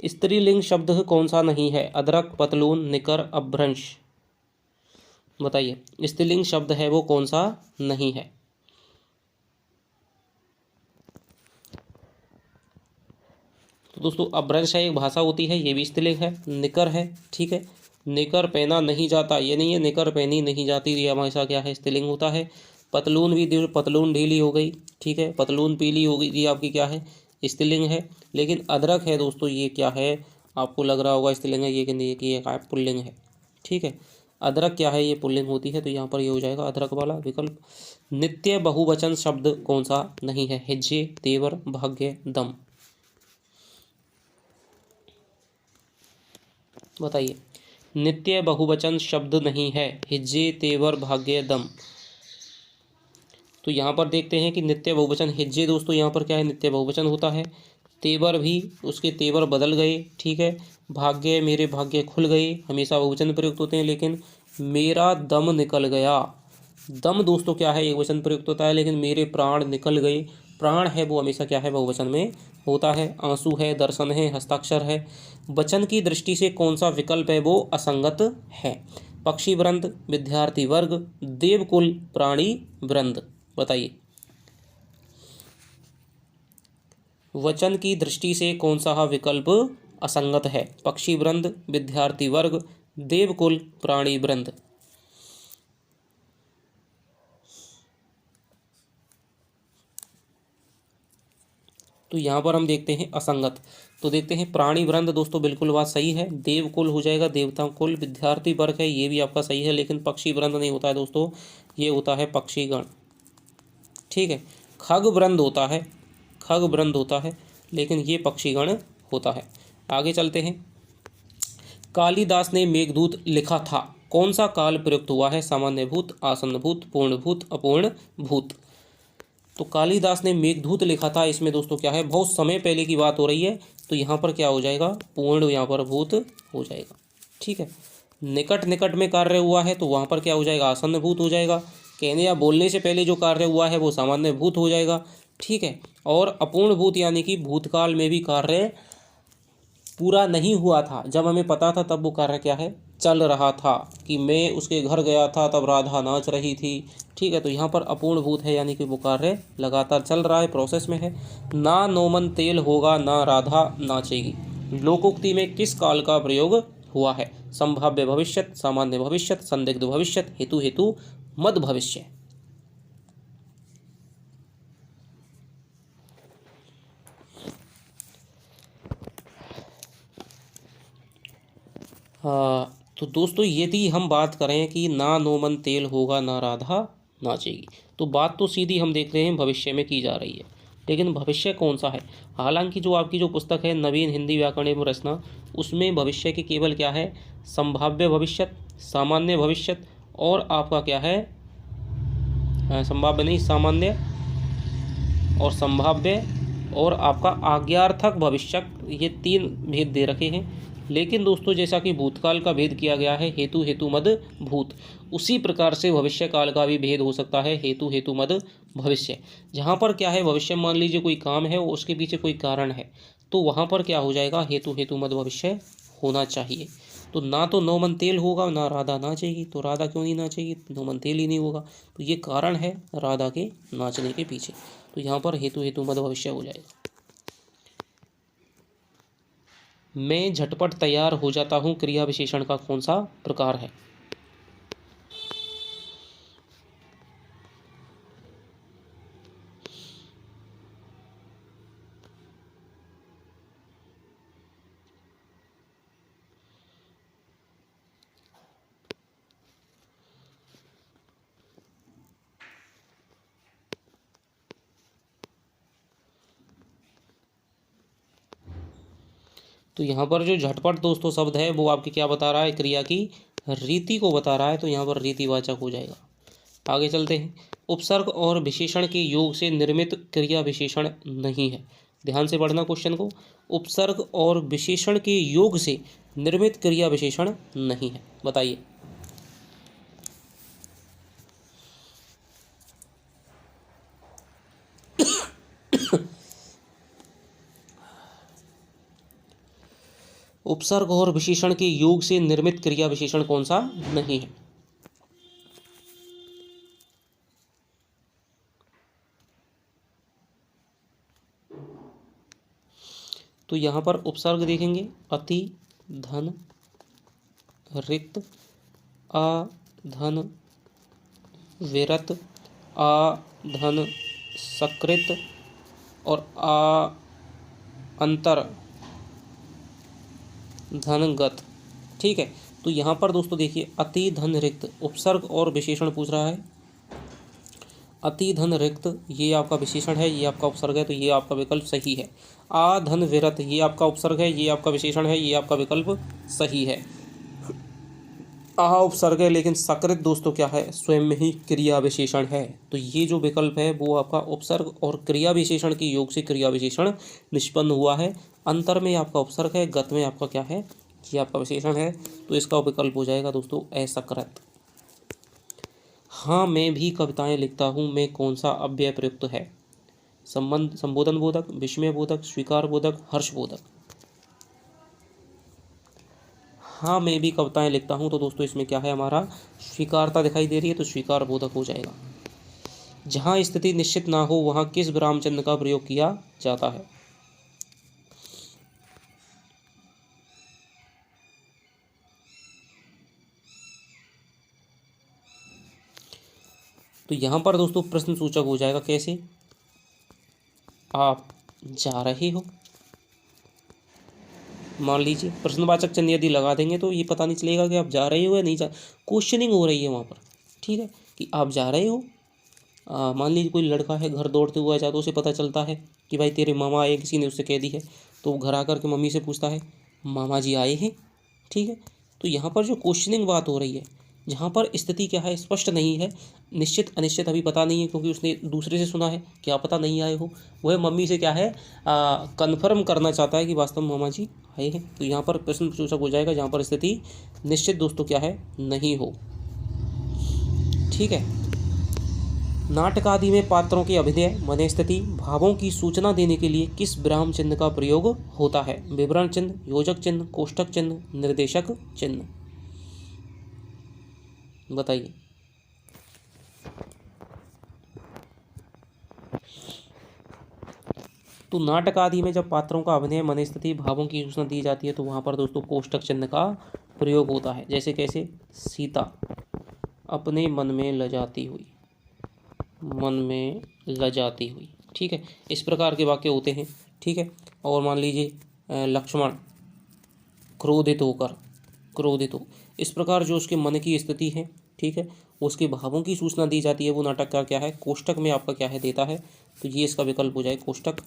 स्त्रीलिंग शब्द कौन सा नहीं है, अदरक, पतलून, निकर, अपभ्रंश, बताइए। स्त्रीलिंग शब्द है वो कौन सा नहीं है। तो दोस्तों अपभ्रंश है, एक भाषा होती है, ये भी स्त्रीलिंग है। निकर है, ठीक है, निकर पहना नहीं जाता, ये नहीं है निकर पहनी नहीं जाती, ये हमेशा क्या है स्त्रीलिंग होता है। पतलून भी, पतलून ढीली हो गई, ठीक है, पतलून पीली हो गई, ये आपकी क्या है स्त्रीलिंग है। लेकिन अदरक है दोस्तों ये क्या है, आपको लग रहा होगा स्त्रीलिंग है, ये कि नहीं, कि ये क्या है पुल्लिंग है। ठीक है, अदरक क्या है ये पुल्लिंग होती है, तो यहाँ पर ये हो जाएगा अदरक वाला विकल्प। नित्य बहुवचन शब्द कौन सा नहीं है, हिज्जे, तेवर, भाग्य, दम, बताइए। नित्य बहुवचन शब्द नहीं है, हिज्जे, तेवर, भाग्य, दम। तो यहाँ पर देखते हैं कि नित्य बहुवचन हिज्जे दोस्तों यहाँ पर क्या है नित्य बहुवचन होता है। तेवर भी, उसके तेवर बदल गए, ठीक है। भाग्य, मेरे भाग्य खुल गए, हमेशा बहुवचन प्रयुक्त होते हैं। लेकिन मेरा दम निकल गया, दम दोस्तों क्या है एक वचन प्रयुक्त होता है, लेकिन मेरे प्राण निकल गए, प्राण है वो हमेशा क्या है बहुवचन में होता है। आंसू है, दर्शन है, हस्ताक्षर है। वचन की दृष्टि से कौन सा विकल्प है वो असंगत है, पक्षी वृंद, विद्यार्थी वर्ग, देवकुल, प्राणी वृंद, बताइए। वचन की दृष्टि से कौन सा विकल्प असंगत है, पक्षी वृंद, विद्यार्थी वर्ग, देवकुल, प्राणी वृंद। तो यहाँ पर हम देखते हैं असंगत, तो देखते हैं प्राणी वृंद दोस्तों बिल्कुल बात सही है। देवकुल हो जाएगा, देवता कुल। विद्यार्थी वर्ग है, ये भी आपका सही है, लेकिन पक्षी वृंद नहीं होता है दोस्तों, ये होता है पक्षीगण। ठीक है, खग वृंद होता है, खग वृंद होता है, लेकिन ये पक्षीगण होता है। आगे चलते हैं। कालिदास ने मेघदूत लिखा था, कौन सा काल प्रयुक्त हुआ है, सामान्य भूत, आसन्न भूत, पूर्ण भूत, अपूर्ण भूत। तो कालिदास ने मेघदूत लिखा था, इसमें दोस्तों क्या है बहुत समय पहले की बात हो रही है, तो यहाँ पर क्या हो जाएगा पूर्ण, यहाँ पर भूत हो जाएगा। ठीक है, निकट निकट में कार्य हुआ है तो वहाँ पर क्या हो जाएगा आसन्न भूत हो जाएगा। कहने या बोलने से पहले जो कार्य हुआ है वो सामान्य भूत हो जाएगा। ठीक है, और अपूर्ण भूत यानी कि भूतकाल में भी कार्य पूरा नहीं हुआ था, जब हमें पता था तब वो कार्य क्या है चल रहा था, कि मैं उसके घर गया था तब राधा नाच रही थी। ठीक है, तो यहाँ पर अपूर्ण भूत है, यानी कि वो कार्य लगातार चल रहा है, प्रोसेस में है। ना नोमन तेल होगा ना राधा नाचेगी, लोकोक्ति में किस काल का प्रयोग हुआ है, संभाव्य भविष्यत, सामान्य भविष्यत, संदिग्ध भविष्यत, हेतु हेतु, मद भविष्य। हाँ, तो दोस्तों यदि हम बात करें कि ना नोमन तेल होगा ना राधा नाचेगी। तो बात तो सीधी हम देख रहे हैं भविष्य में की जा रही है, लेकिन भविष्य कौन सा है? हालांकि जो आपकी जो पुस्तक है नवीन हिंदी व्याकरण एवं रचना, उसमें भविष्य के केवल क्या है, संभाव्य भविष्य, सामान्य भविष्य और आपका क्या है, संभाव्य नहीं, सामान्य और संभाव्य और आपका आज्ञार्थक भविष्य, ये 3 भेद दे रखे हैं। लेकिन दोस्तों जैसा कि भूतकाल का भेद किया गया है हेतु हेतु मद भूत, उसी प्रकार से भविष्य काल का भी भेद हो सकता है हेतु हेतु मद भविष्य। जहाँ पर क्या है, भविष्य मान लीजिए कोई काम है और उसके पीछे कोई कारण है, तो वहाँ पर क्या हो जाएगा, हेतु हेतु मद भविष्य होना चाहिए। तो ना तो नौमन तेल होगा, ना राधा नाचेगी। तो राधा क्यों नहीं नाचेगी, नौमन तेल ही नहीं होगा। तो ये कारण है राधा के नाचने के पीछे। तो यहाँ पर हेतु हेतु मद भविष्य हो जाएगा। मैं झटपट तैयार हो जाता हूँ क्रिया विशेषण का कौन सा प्रकार है? तो यहाँ पर जो झटपट दोस्तों शब्द है वो आपकी क्या बता रहा है, क्रिया की रीति को बता रहा है। तो यहाँ पर रीतिवाचक हो जाएगा। आगे चलते हैं। उपसर्ग और विशेषण के योग से निर्मित क्रिया विशेषण नहीं है। ध्यान से पढ़ना क्वेश्चन को। उपसर्ग और विशेषण के योग से निर्मित क्रिया विशेषण नहीं है, बताइए। उपसर्ग और विशेषण के योग से निर्मित क्रिया विशेषण कौन सा नहीं है? तो यहाँ पर उपसर्ग देखेंगे, अति, धन, रिक्त, आ, धन, विरत, आ, धन, सकृत और आ, अंतर, धनगत। ठीक है। तो यहाँ पर दोस्तों देखिए, अति, धन, रिक्त, उपसर्ग और विशेषण पूछ रहा है। अति, धन, रिक्त ये आपका विशेषण है, ये आपका उपसर्ग है, तो ये आपका विकल्प सही है। आ, धन, विरत ये आपका उपसर्ग है, ये आपका विशेषण है, ये आपका विकल्प सही है। आ उपसर्ग है, लेकिन सकृत दोस्तों क्या है, स्वयं में ही क्रिया विशेषण है। तो ये जो विकल्प है वो आपका उपसर्ग और क्रिया विशेषण के योग से क्रिया विशेषण निष्पन्न हुआ है। अंतर में आपका उपसर्ग है, गत में आपका क्या है, ये आपका विशेषण है। तो इसका विकल्प हो जाएगा दोस्तों असकृत। हाँ मैं भी कविताएं लिखता हूँ में कौन सा अव्यय प्रयुक्त है? संबंध, संबोधन बोधक, विस्मय बोधक, स्वीकार बोधक, हर्ष बोधक। हाँ मैं भी कविताएं लिखता हूँ, तो दोस्तों इसमें क्या है, हमारा स्वीकारता दिखाई दे रही है, तो स्वीकार बोधक हो जाएगा। जहाँ स्थिति निश्चित ना हो वहाँ किस विराम चिन्ह का प्रयोग किया जाता है? तो यहाँ पर दोस्तों प्रश्न सूचक हो जाएगा। कैसे? आप जा रहे हो, मान लीजिए प्रश्नवाचक चिन्ह यदि लगा देंगे तो ये पता नहीं चलेगा कि आप जा रहे हो या नहीं जा, क्वेश्चनिंग हो रही है वहाँ पर। ठीक है, कि आप जा रहे हो। मान लीजिए कोई लड़का है, घर दौड़ते हुआ जाता, उसे पता चलता है कि भाई तेरे मामा आए, किसी ने उससे कह दी है, तो वो घर आकर के मम्मी से पूछता है मामा जी आए हैं। ठीक है, तो यहाँ पर जो क्वेश्चनिंग बात हो रही है, जहाँ पर स्थिति क्या है, स्पष्ट नहीं है, निश्चित अनिश्चित अभी पता नहीं है, क्योंकि उसने दूसरे से सुना है, क्या पता नहीं आए हो। वह मम्मी से क्या है, कन्फर्म करना चाहता है कि वास्तव में मामा जी आए हैं। तो यहाँ पर प्रश्न सूचक हो जाएगा जहाँ पर स्थिति निश्चित दोस्तों क्या है, नहीं हो। ठीक है। नाटक आदि में पात्रों के अभिनय, मनस्थिति, भावों की सूचना देने के लिए किस विराम चिन्ह का प्रयोग होता है? विवरण चिन्ह, योजक चिन्ह, कोष्ठक चिन्ह, निर्देशक चिन्ह। बताइए। तो नाटक आदि में जब पात्रों का अभिनय, मनस्थिति, भावों की सूचना दी जाती है तो वहाँ पर दोस्तों कोष्ठक चिन्ह का प्रयोग होता है। जैसे कैसे? सीता अपने मन में लजाती हुई, मन में लजाती हुई। ठीक है, इस प्रकार के वाक्य होते हैं। ठीक है, और मान लीजिए लक्ष्मण क्रोधित होकर, क्रोधित हो, इस प्रकार जो उसके मन की स्थिति है ठीक है, उसके भावों की सूचना दी जाती है, वो नाटक का क्या है, कोष्टक में आपका क्या है, देता है। तो ये इसका विकल्प हो जाए कोष्टक।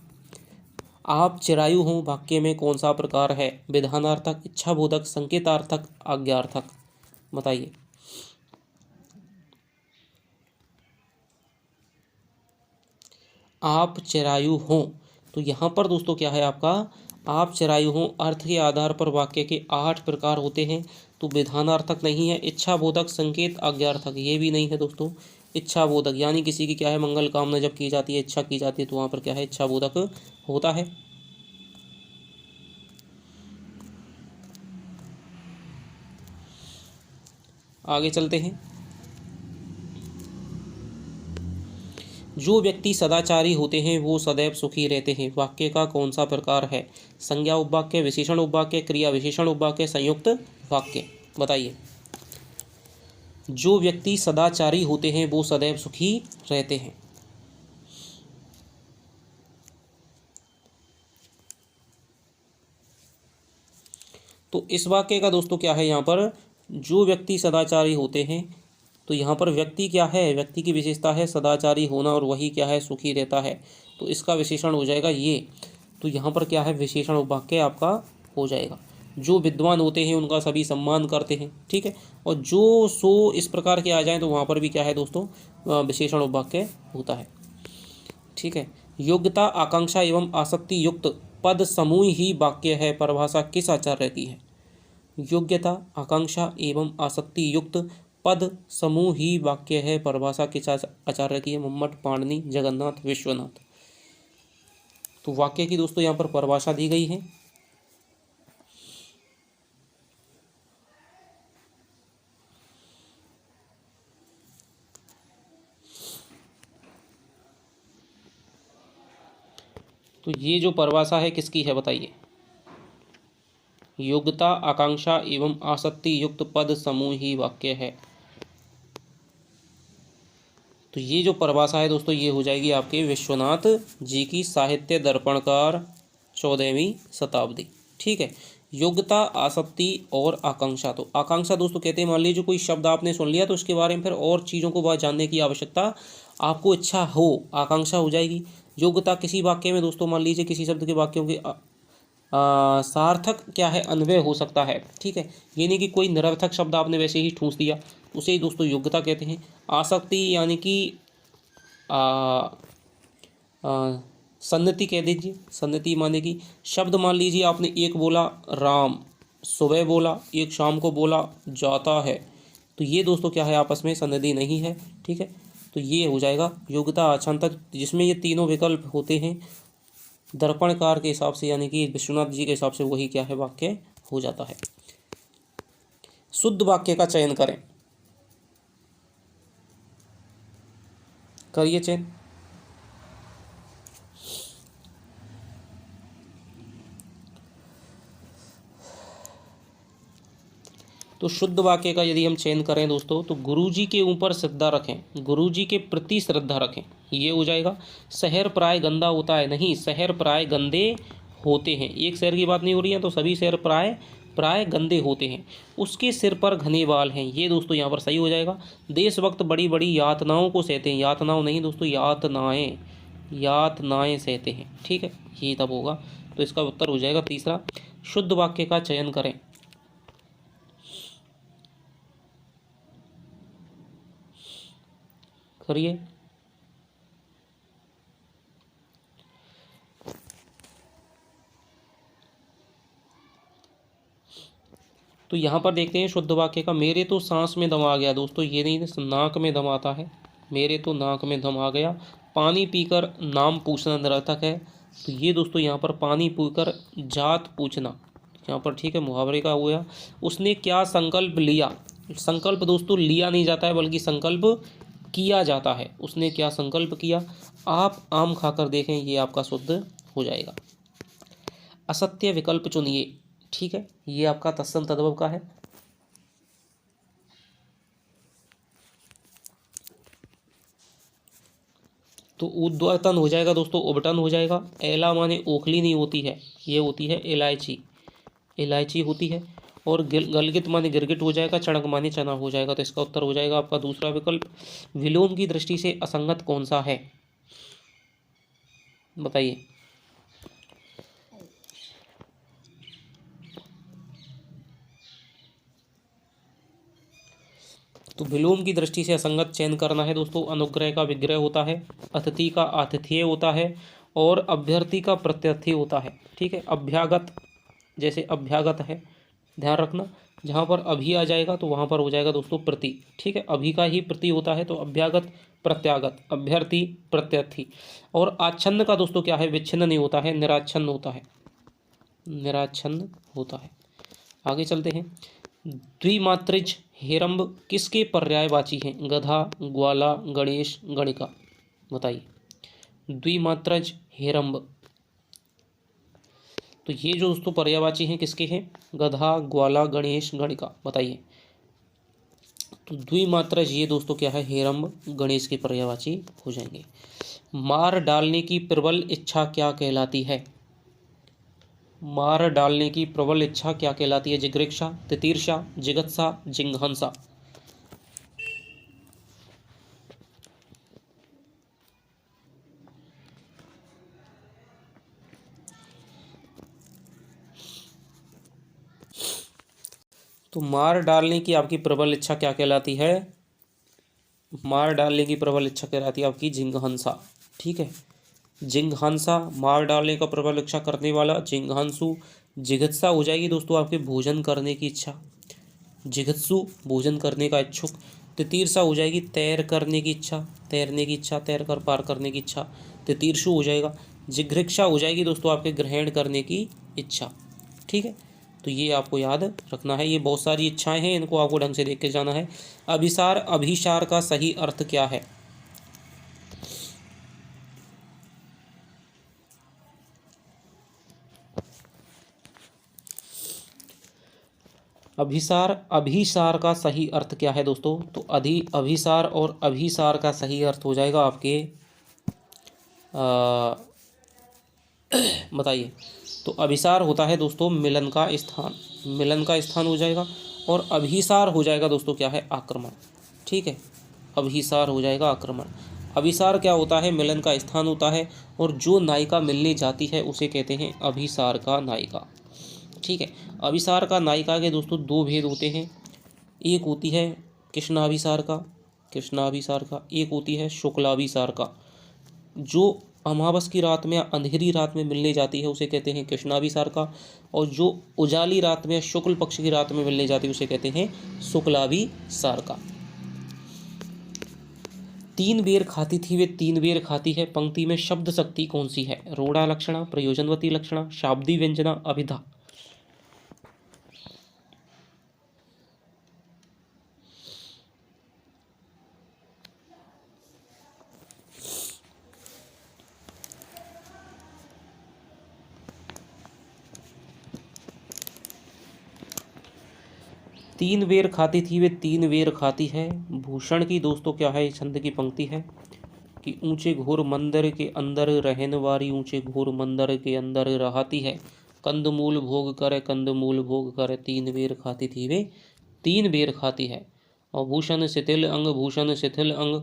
आप चिरायु हो वाक्य में कौन सा प्रकार है, विधानार्थक, इच्छाबोधक, संकेतार्थक, आज्ञार्थक, बताइए। आप चिरायु हो, तो यहाँ पर दोस्तों क्या है आपका, आप चिरायु हो अर्थ के आधार पर वाक्य के 8 प्रकार होते हैं। तो विधानार्थक नहीं है, इच्छाबोधक, संकेत, आज्ञार्थक ये भी नहीं है दोस्तों। इच्छाबोधक यानी किसी की क्या है, मंगल कामना जब की जाती है, इच्छा की जाती है, तो वहाँ पर क्या है, इच्छाबोधक होता है। आगे चलते हैं। जो व्यक्ति सदाचारी होते हैं वो सदैव सुखी रहते हैं, वाक्य का कौन सा प्रकार है, संज्ञा उपवाक्य, विशेषण उपवाक्य, क्रिया विशेषण उपवाक्य, संयुक्त वाक्य, बताइए। जो व्यक्ति सदाचारी होते हैं वो सदैव सुखी रहते हैं। तो इस वाक्य का दोस्तों क्या है, यहाँ पर जो व्यक्ति सदाचारी होते हैं, तो यहाँ पर व्यक्ति क्या है, व्यक्ति की विशेषता है सदाचारी होना, और वही क्या है, सुखी रहता है। तो इसका विशेषण हो जाएगा ये। तो यहाँ पर क्या है, विशेषण वाक्य आपका हो जाएगा। जो विद्वान होते हैं उनका सभी सम्मान करते हैं, ठीक है। और जो सो इस प्रकार के आ जाएं तो वहाँ पर भी क्या है दोस्तों, विशेषण वाक्य होता है, ठीक है। योग्यता, आकांक्षा एवं आसक्ति युक्त पद समूह ही वाक्य है, परिभाषा किस आचार्य की है। योग्यता, आकांक्षा एवं आसक्ति युक्त पद समूह ही वाक्य है, परिभाषा किस आचार्य की है, मम्मट, पाणिनि, जगन्नाथ, विश्वनाथ। तो वाक्य की दोस्तों यहाँ पर परिभाषा दी गई है। तो ये जो परिभाषा है किसकी है, बताइए। योग्यता, आकांक्षा एवं आसक्ति युक्त पद समूह ही वाक्य है। तो ये जो परिभाषा है दोस्तों, ये हो जाएगी आपके विश्वनाथ जी की, साहित्य दर्पणकार, 14वीं शताब्दी, ठीक है। योग्यता, आसक्ति और आकांक्षा। तो आकांक्षा दोस्तों कहते हैं, मान लीजिए कोई शब्द आपने सुन लिया तो उसके बारे में फिर और चीज़ों को बात जानने की आवश्यकता आपको इच्छा हो, आकांक्षा हो जाएगी। योग्यता, किसी वाक्य में दोस्तों मान लीजिए किसी शब्द के वाक्यों के सार्थक क्या है, अन्वय हो सकता है, ठीक है। ये नहीं कि कोई निरर्थक शब्द आपने वैसे ही ठूंस दिया, उसे ही दोस्तों योग्यता कहते हैं। आसक्ति यानी कि सन्नति कह दीजिए, सन्नति माने कि शब्द मान लीजिए आपने एक बोला राम, सुबह बोला, एक शाम को बोला जाता है, तो ये दोस्तों क्या है, आपस में सन्नति नहीं है, ठीक है। तो ये हो जाएगा योग्यता, आच्छादन, जिसमें ये तीनों विकल्प होते हैं दर्पणकार के हिसाब से, यानी कि विश्वनाथ जी के हिसाब से, वही क्या है, वाक्य हो जाता है। शुद्ध वाक्य का चयन करें, करिए चयन। तो शुद्ध वाक्य का यदि हम चयन करें दोस्तों, तो गुरुजी के ऊपर श्रद्धा रखें, गुरुजी के प्रति श्रद्धा रखें, ये हो जाएगा। शहर प्राय गंदा होता है, नहीं, शहर प्राय गंदे होते हैं, एक शहर की बात नहीं हो रही है, तो सभी शहर प्राय प्राय गंदे होते हैं। उसके सिर पर घने बाल हैं, ये दोस्तों यहाँ पर सही हो जाएगा। देशभक्त बड़ी बड़ी यातनाओं को सहते हैं, यातनाओं नहीं दोस्तों, यातनाएं, यातनाएं सहते हैं, ठीक है, ये तब होगा। तो इसका उत्तर हो जाएगा तीसरा। शुद्ध वाक्य का चयन करें, करिए। तो यहाँ पर देखते हैं शुद्ध वाक्य का, मेरे तो सांस में दम आ गया, दोस्तों ये नहीं, नाक में दम आता है, मेरे तो नाक में दम आ गया। पानी पीकर नाम पूछना निरर्थक है, तो ये दोस्तों यहाँ पर पानी पीकर जात पूछना, यहाँ पर ठीक है, मुहावरे का हुआ। उसने क्या संकल्प लिया, संकल्प दोस्तों लिया नहीं जाता है बल्कि संकल्प किया जाता है, उसने क्या संकल्प किया। आप आम खाकर देखें, ये आपका शुद्ध हो जाएगा। असत्य विकल्प चुनिए, ठीक है, ये आपका तत्सम तद्भव का है। तो उद्वर्तन हो जाएगा दोस्तों, उबटन हो जाएगा। एला माने ओखली नहीं होती है, ये होती है इलायची, इलायची होती है। और गलगित माने गिरगिट हो जाएगा, चणक माने चना हो जाएगा। तो इसका उत्तर हो जाएगा आपका दूसरा विकल्प। विलोम की दृष्टि से असंगत कौन सा है, बताइए। तो विलोम की दृष्टि से असंगत चयन करना है दोस्तों। अनुग्रह का विग्रह होता है, अतिथि का आतिथेय होता है, और अभ्यर्थी का प्रत्यर्थी होता है। ठीक है, अभ्यागत, जैसे अभ्यागत है, ध्यान रखना, जहाँ पर अभी आ जाएगा तो वहाँ पर हो जाएगा दोस्तों प्रति। ठीक है, अभी का ही प्रति होता है, तो अभ्यागत प्रत्यागत, अभ्यर्थी प्रत्यर्थी। और आच्छन्न का दोस्तों क्या है, विच्छिन्न नहीं होता है, निराच्छन्न होता है, निराच्छन्न होता है। आगे चलते हैं। द्विमात्रिज हेरंब किसके पर्यायवाची हैं, गधा, ग्वाला, गणेश, गणिका, बताइए। द्विमात्रज हेरंब, तो ये जो दोस्तों पर्यायवाची हैं किसके हैं, गधा, ग्वाला, गणेश, गणिका, बताइए। तो द्विमात्रज ये दोस्तों क्या है, हेरंब, गणेश के पर्यायवाची हो जाएंगे। मार डालने की प्रबल इच्छा क्या कहलाती है, मार डालने की प्रबल इच्छा क्या कहलाती है, जिगृक्षा, तितीर्षा, जिगत्सा, जिघांसा। तो मार डालने की आपकी प्रबल इच्छा क्या कहलाती है, मार डालने की प्रबल इच्छा कहलाती है आपकी जिघांसा। ठीक है, जिघांसा, मार डालने का प्रबल इच्छा करने वाला जिघांसु। जिगत्सा हो जाएगी दोस्तों आपके भोजन करने की इच्छा, जिगत्सु भोजन करने का इच्छुक। तितीर्षा हो जाएगी तैर करने की इच्छा, तैरने की इच्छा, तैर कर पार करने की इच्छा, तितीर्षु हो जाएगा। जिघृक्षा हो जाएगी दोस्तों आपके ग्रहण करने की इच्छा। ठीक है, तो ये आपको याद रखना है। ये बहुत सारी इच्छाएं हैं, इनको आपको ढंग से देख के जाना है। अभिसार, अभिसार का सही अर्थ क्या है, अभिसार, अभिसार का सही अर्थ क्या है दोस्तों। तो अभिसार और अभिसार का सही अर्थ हो जाएगा आपके बताइए। तो अभिसार होता है दोस्तों मिलन का स्थान, मिलन का स्थान हो जाएगा। और अभिसार हो जाएगा दोस्तों क्या है, आक्रमण। ठीक है, अभिसार हो जाएगा आक्रमण। अभिसार क्या होता है, मिलन का स्थान होता है, और जो नायिका मिलने जाती है उसे कहते हैं अभिसार का नायिका। ठीक है, अभिसार का नायिका के दोस्तों दो भेद होते हैं। एक होती है कृष्णाभिसार का, कृष्णाभिसार का, एक होती है शुक्लाभिसार का। जो अमावस की रात में, अंधेरी रात में मिलने जाती है उसे कहते हैं कृष्णाभिसार का, और जो उजाली रात में, शुक्ल पक्ष की रात में मिलने जाती है उसे कहते हैं शुक्लाभिसार का। तीन बेर खाती थी वे तीन बेर खाती है पंक्ति में शब्द शक्ति कौन सी है, रूढ़ा लक्षणा, प्रयोजनवती लक्षणा, शाब्दी व्यंजना, अभिधा। तीन बेर खाती थी वे तीन बेर खाती है, भूषण की दोस्तों क्या है, छंद की पंक्ति है कि ऊंचे घोर मंदिर के अंदर रहने वाली ऊंचे घोर मंदिर के अंदर रहती है, कंदमूल भोग करे, कंदमूल भोग करे, तीन बेर खाती थी वे तीन बेर खाती है। और भूषण शिथिल अंग, भूषण शिथिल अंग,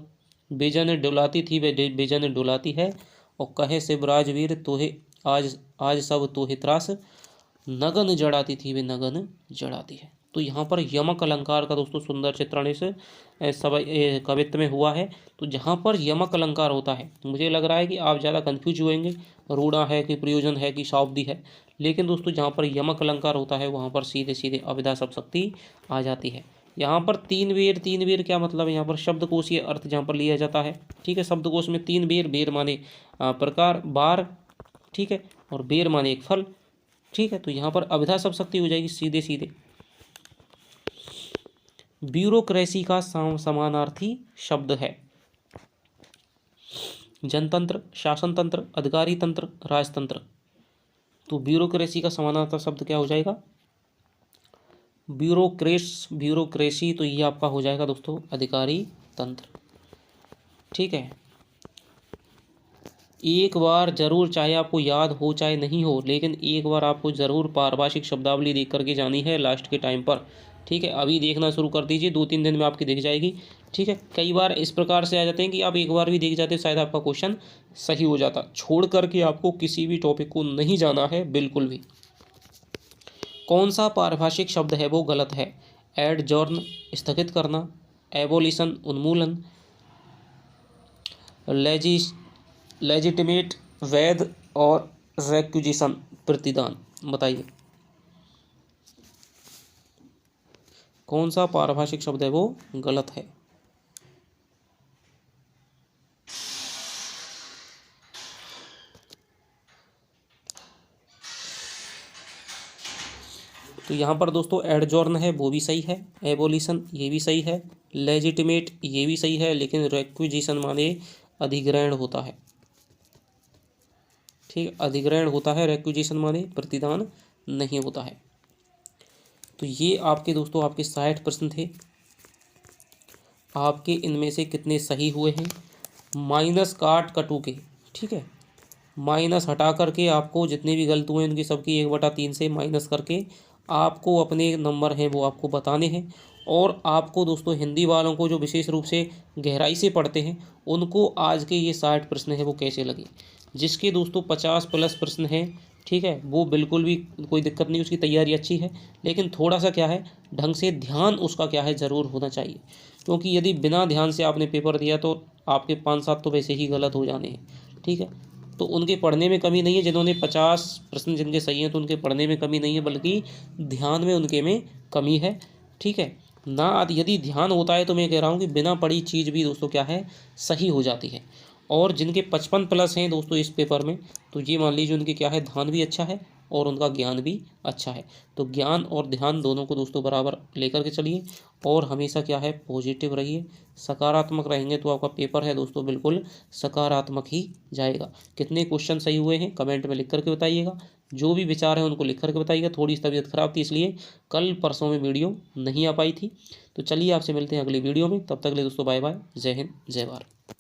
बेजन डुलाती थी वे बेजन डुलाती है। और कहे शिवराजवीर तोहे आज आज सब तोहे त्रास, नगन जड़ाती थी वे नगन जड़ाती है। तो यहाँ पर यमक अलंकार का दोस्तों सुंदर चित्रण इस सब कवित्व में हुआ है। तो जहाँ पर यमक अलंकार होता है, मुझे लग रहा है कि आप ज़्यादा कन्फ्यूज होएंगे, रूढ़ा है कि प्रयोजन है कि शाब्दी है, लेकिन दोस्तों जहाँ पर यमक अलंकार होता है वहाँ पर सीधे सीधे अभिधा सब शक्ति आ जाती है। यहाँ पर तीन बेर क्या मतलब है, यहाँ पर शब्दकोशीय अर्थ जहाँ पर लिया जाता है। ठीक है, शब्दकोश में तीन बेर, बेर माने प्रकार, बार, ठीक है, और बेर माने एक फल। ठीक है, तो यहाँ पर अभिधा सब शक्ति हो जाएगी सीधे सीधे। ब्यूरोक्रेसी का समानार्थी शब्द है, जनतंत्र, शासन तंत्र, अधिकारी तंत्र, राजतंत्र। तो ब्यूरोक्रेसी का समानार्थी शब्द क्या हो जाएगा, ब्यूरोक्रेसी। तो ये आपका हो जाएगा दोस्तों अधिकारी तंत्र। ठीक है, एक बार ज़रूर, चाहे आपको याद हो चाहे नहीं हो, लेकिन एक बार आपको ज़रूर पारिभाषिक शब्दावली देख करके जानी है लास्ट के टाइम पर। ठीक है, अभी देखना शुरू कर दीजिए, 2-3 दिन में आपकी दिख जाएगी। ठीक है, कई बार इस प्रकार से आ जाते हैं कि आप एक बार भी देख जाते शायद आपका क्वेश्चन सही हो जाता। छोड़ करके आपको किसी भी टॉपिक को नहीं जाना है बिल्कुल भी। कौन सा पारिभाषिक शब्द है वो गलत है? एडजॉर्न स्थगित करना, एबोलिशन उन्मूलन, लेजिटिमेट वैध, और रेक्विजिशन प्रतिदान। बताइए कौन सा पारिभाषिक शब्द है वो गलत है? तो यहाँ पर दोस्तों एडजॉर्न है वो भी सही है, एबोलिशन ये भी सही है, लेजिटिमेट ये भी सही है, लेकिन रेक्विजिशन माने अधिग्रहण होता है। ठीक, अधिग्रहण होता है, रेक्विजिशन माने प्रतिदान नहीं होता है। तो ये आपके दोस्तों आपके 60 प्रश्न थे। आपके इनमें से कितने सही हुए हैं? माइनस काट कटू के, ठीक है, माइनस हटा करके आपको जितने भी गलत हुए उनकी सबकी 1/3 से माइनस करके आपको अपने नंबर हैं वो आपको बताने हैं। और आपको दोस्तों हिंदी वालों को जो विशेष रूप से गहराई से पढ़ते हैं उनको आज के ये 60 प्रश्न हैं वो कैसे लगे। जिसके दोस्तों 50+ प्रश्न हैं, ठीक है, वो बिल्कुल भी कोई दिक्कत नहीं, उसकी तैयारी अच्छी है, लेकिन थोड़ा सा क्या है ढंग से ध्यान उसका क्या है ज़रूर होना चाहिए। क्योंकि यदि बिना ध्यान से आपने पेपर दिया तो आपके 5-7 तो वैसे ही गलत हो जाने हैं। ठीक है, तो उनके पढ़ने में कमी नहीं है, जिन्होंने 50 प्रश्न जिनके सही हैं तो उनके पढ़ने में कमी नहीं है, बल्कि ध्यान में उनके में कमी है। ठीक है ना, यदि ध्यान होता है तो मैं कह रहा हूँ कि बिना पढ़ी चीज़ भी दोस्तों क्या है सही हो जाती है। और जिनके 55+ हैं दोस्तों इस पेपर में, तो ये मान लीजिए उनके क्या है ध्यान भी अच्छा है और उनका ज्ञान भी अच्छा है। तो ज्ञान और ध्यान दोनों को दोस्तों बराबर लेकर के चलिए और हमेशा क्या है पॉजिटिव रहिए, सकारात्मक रहेंगे तो आपका पेपर है दोस्तों बिल्कुल सकारात्मक ही जाएगा। कितने क्वेश्चन सही हुए हैं कमेंट में लिख करके बताइएगा, जो भी विचार हैं उनको लिख करके बताइएगा। थोड़ी तबीयत खराब थी इसलिए कल परसों में वीडियो नहीं आ पाई थी। तो चलिए आपसे मिलते हैं अगली वीडियो में, तब तक के लिए दोस्तों बाय बाय, जय हिंद जय भारत।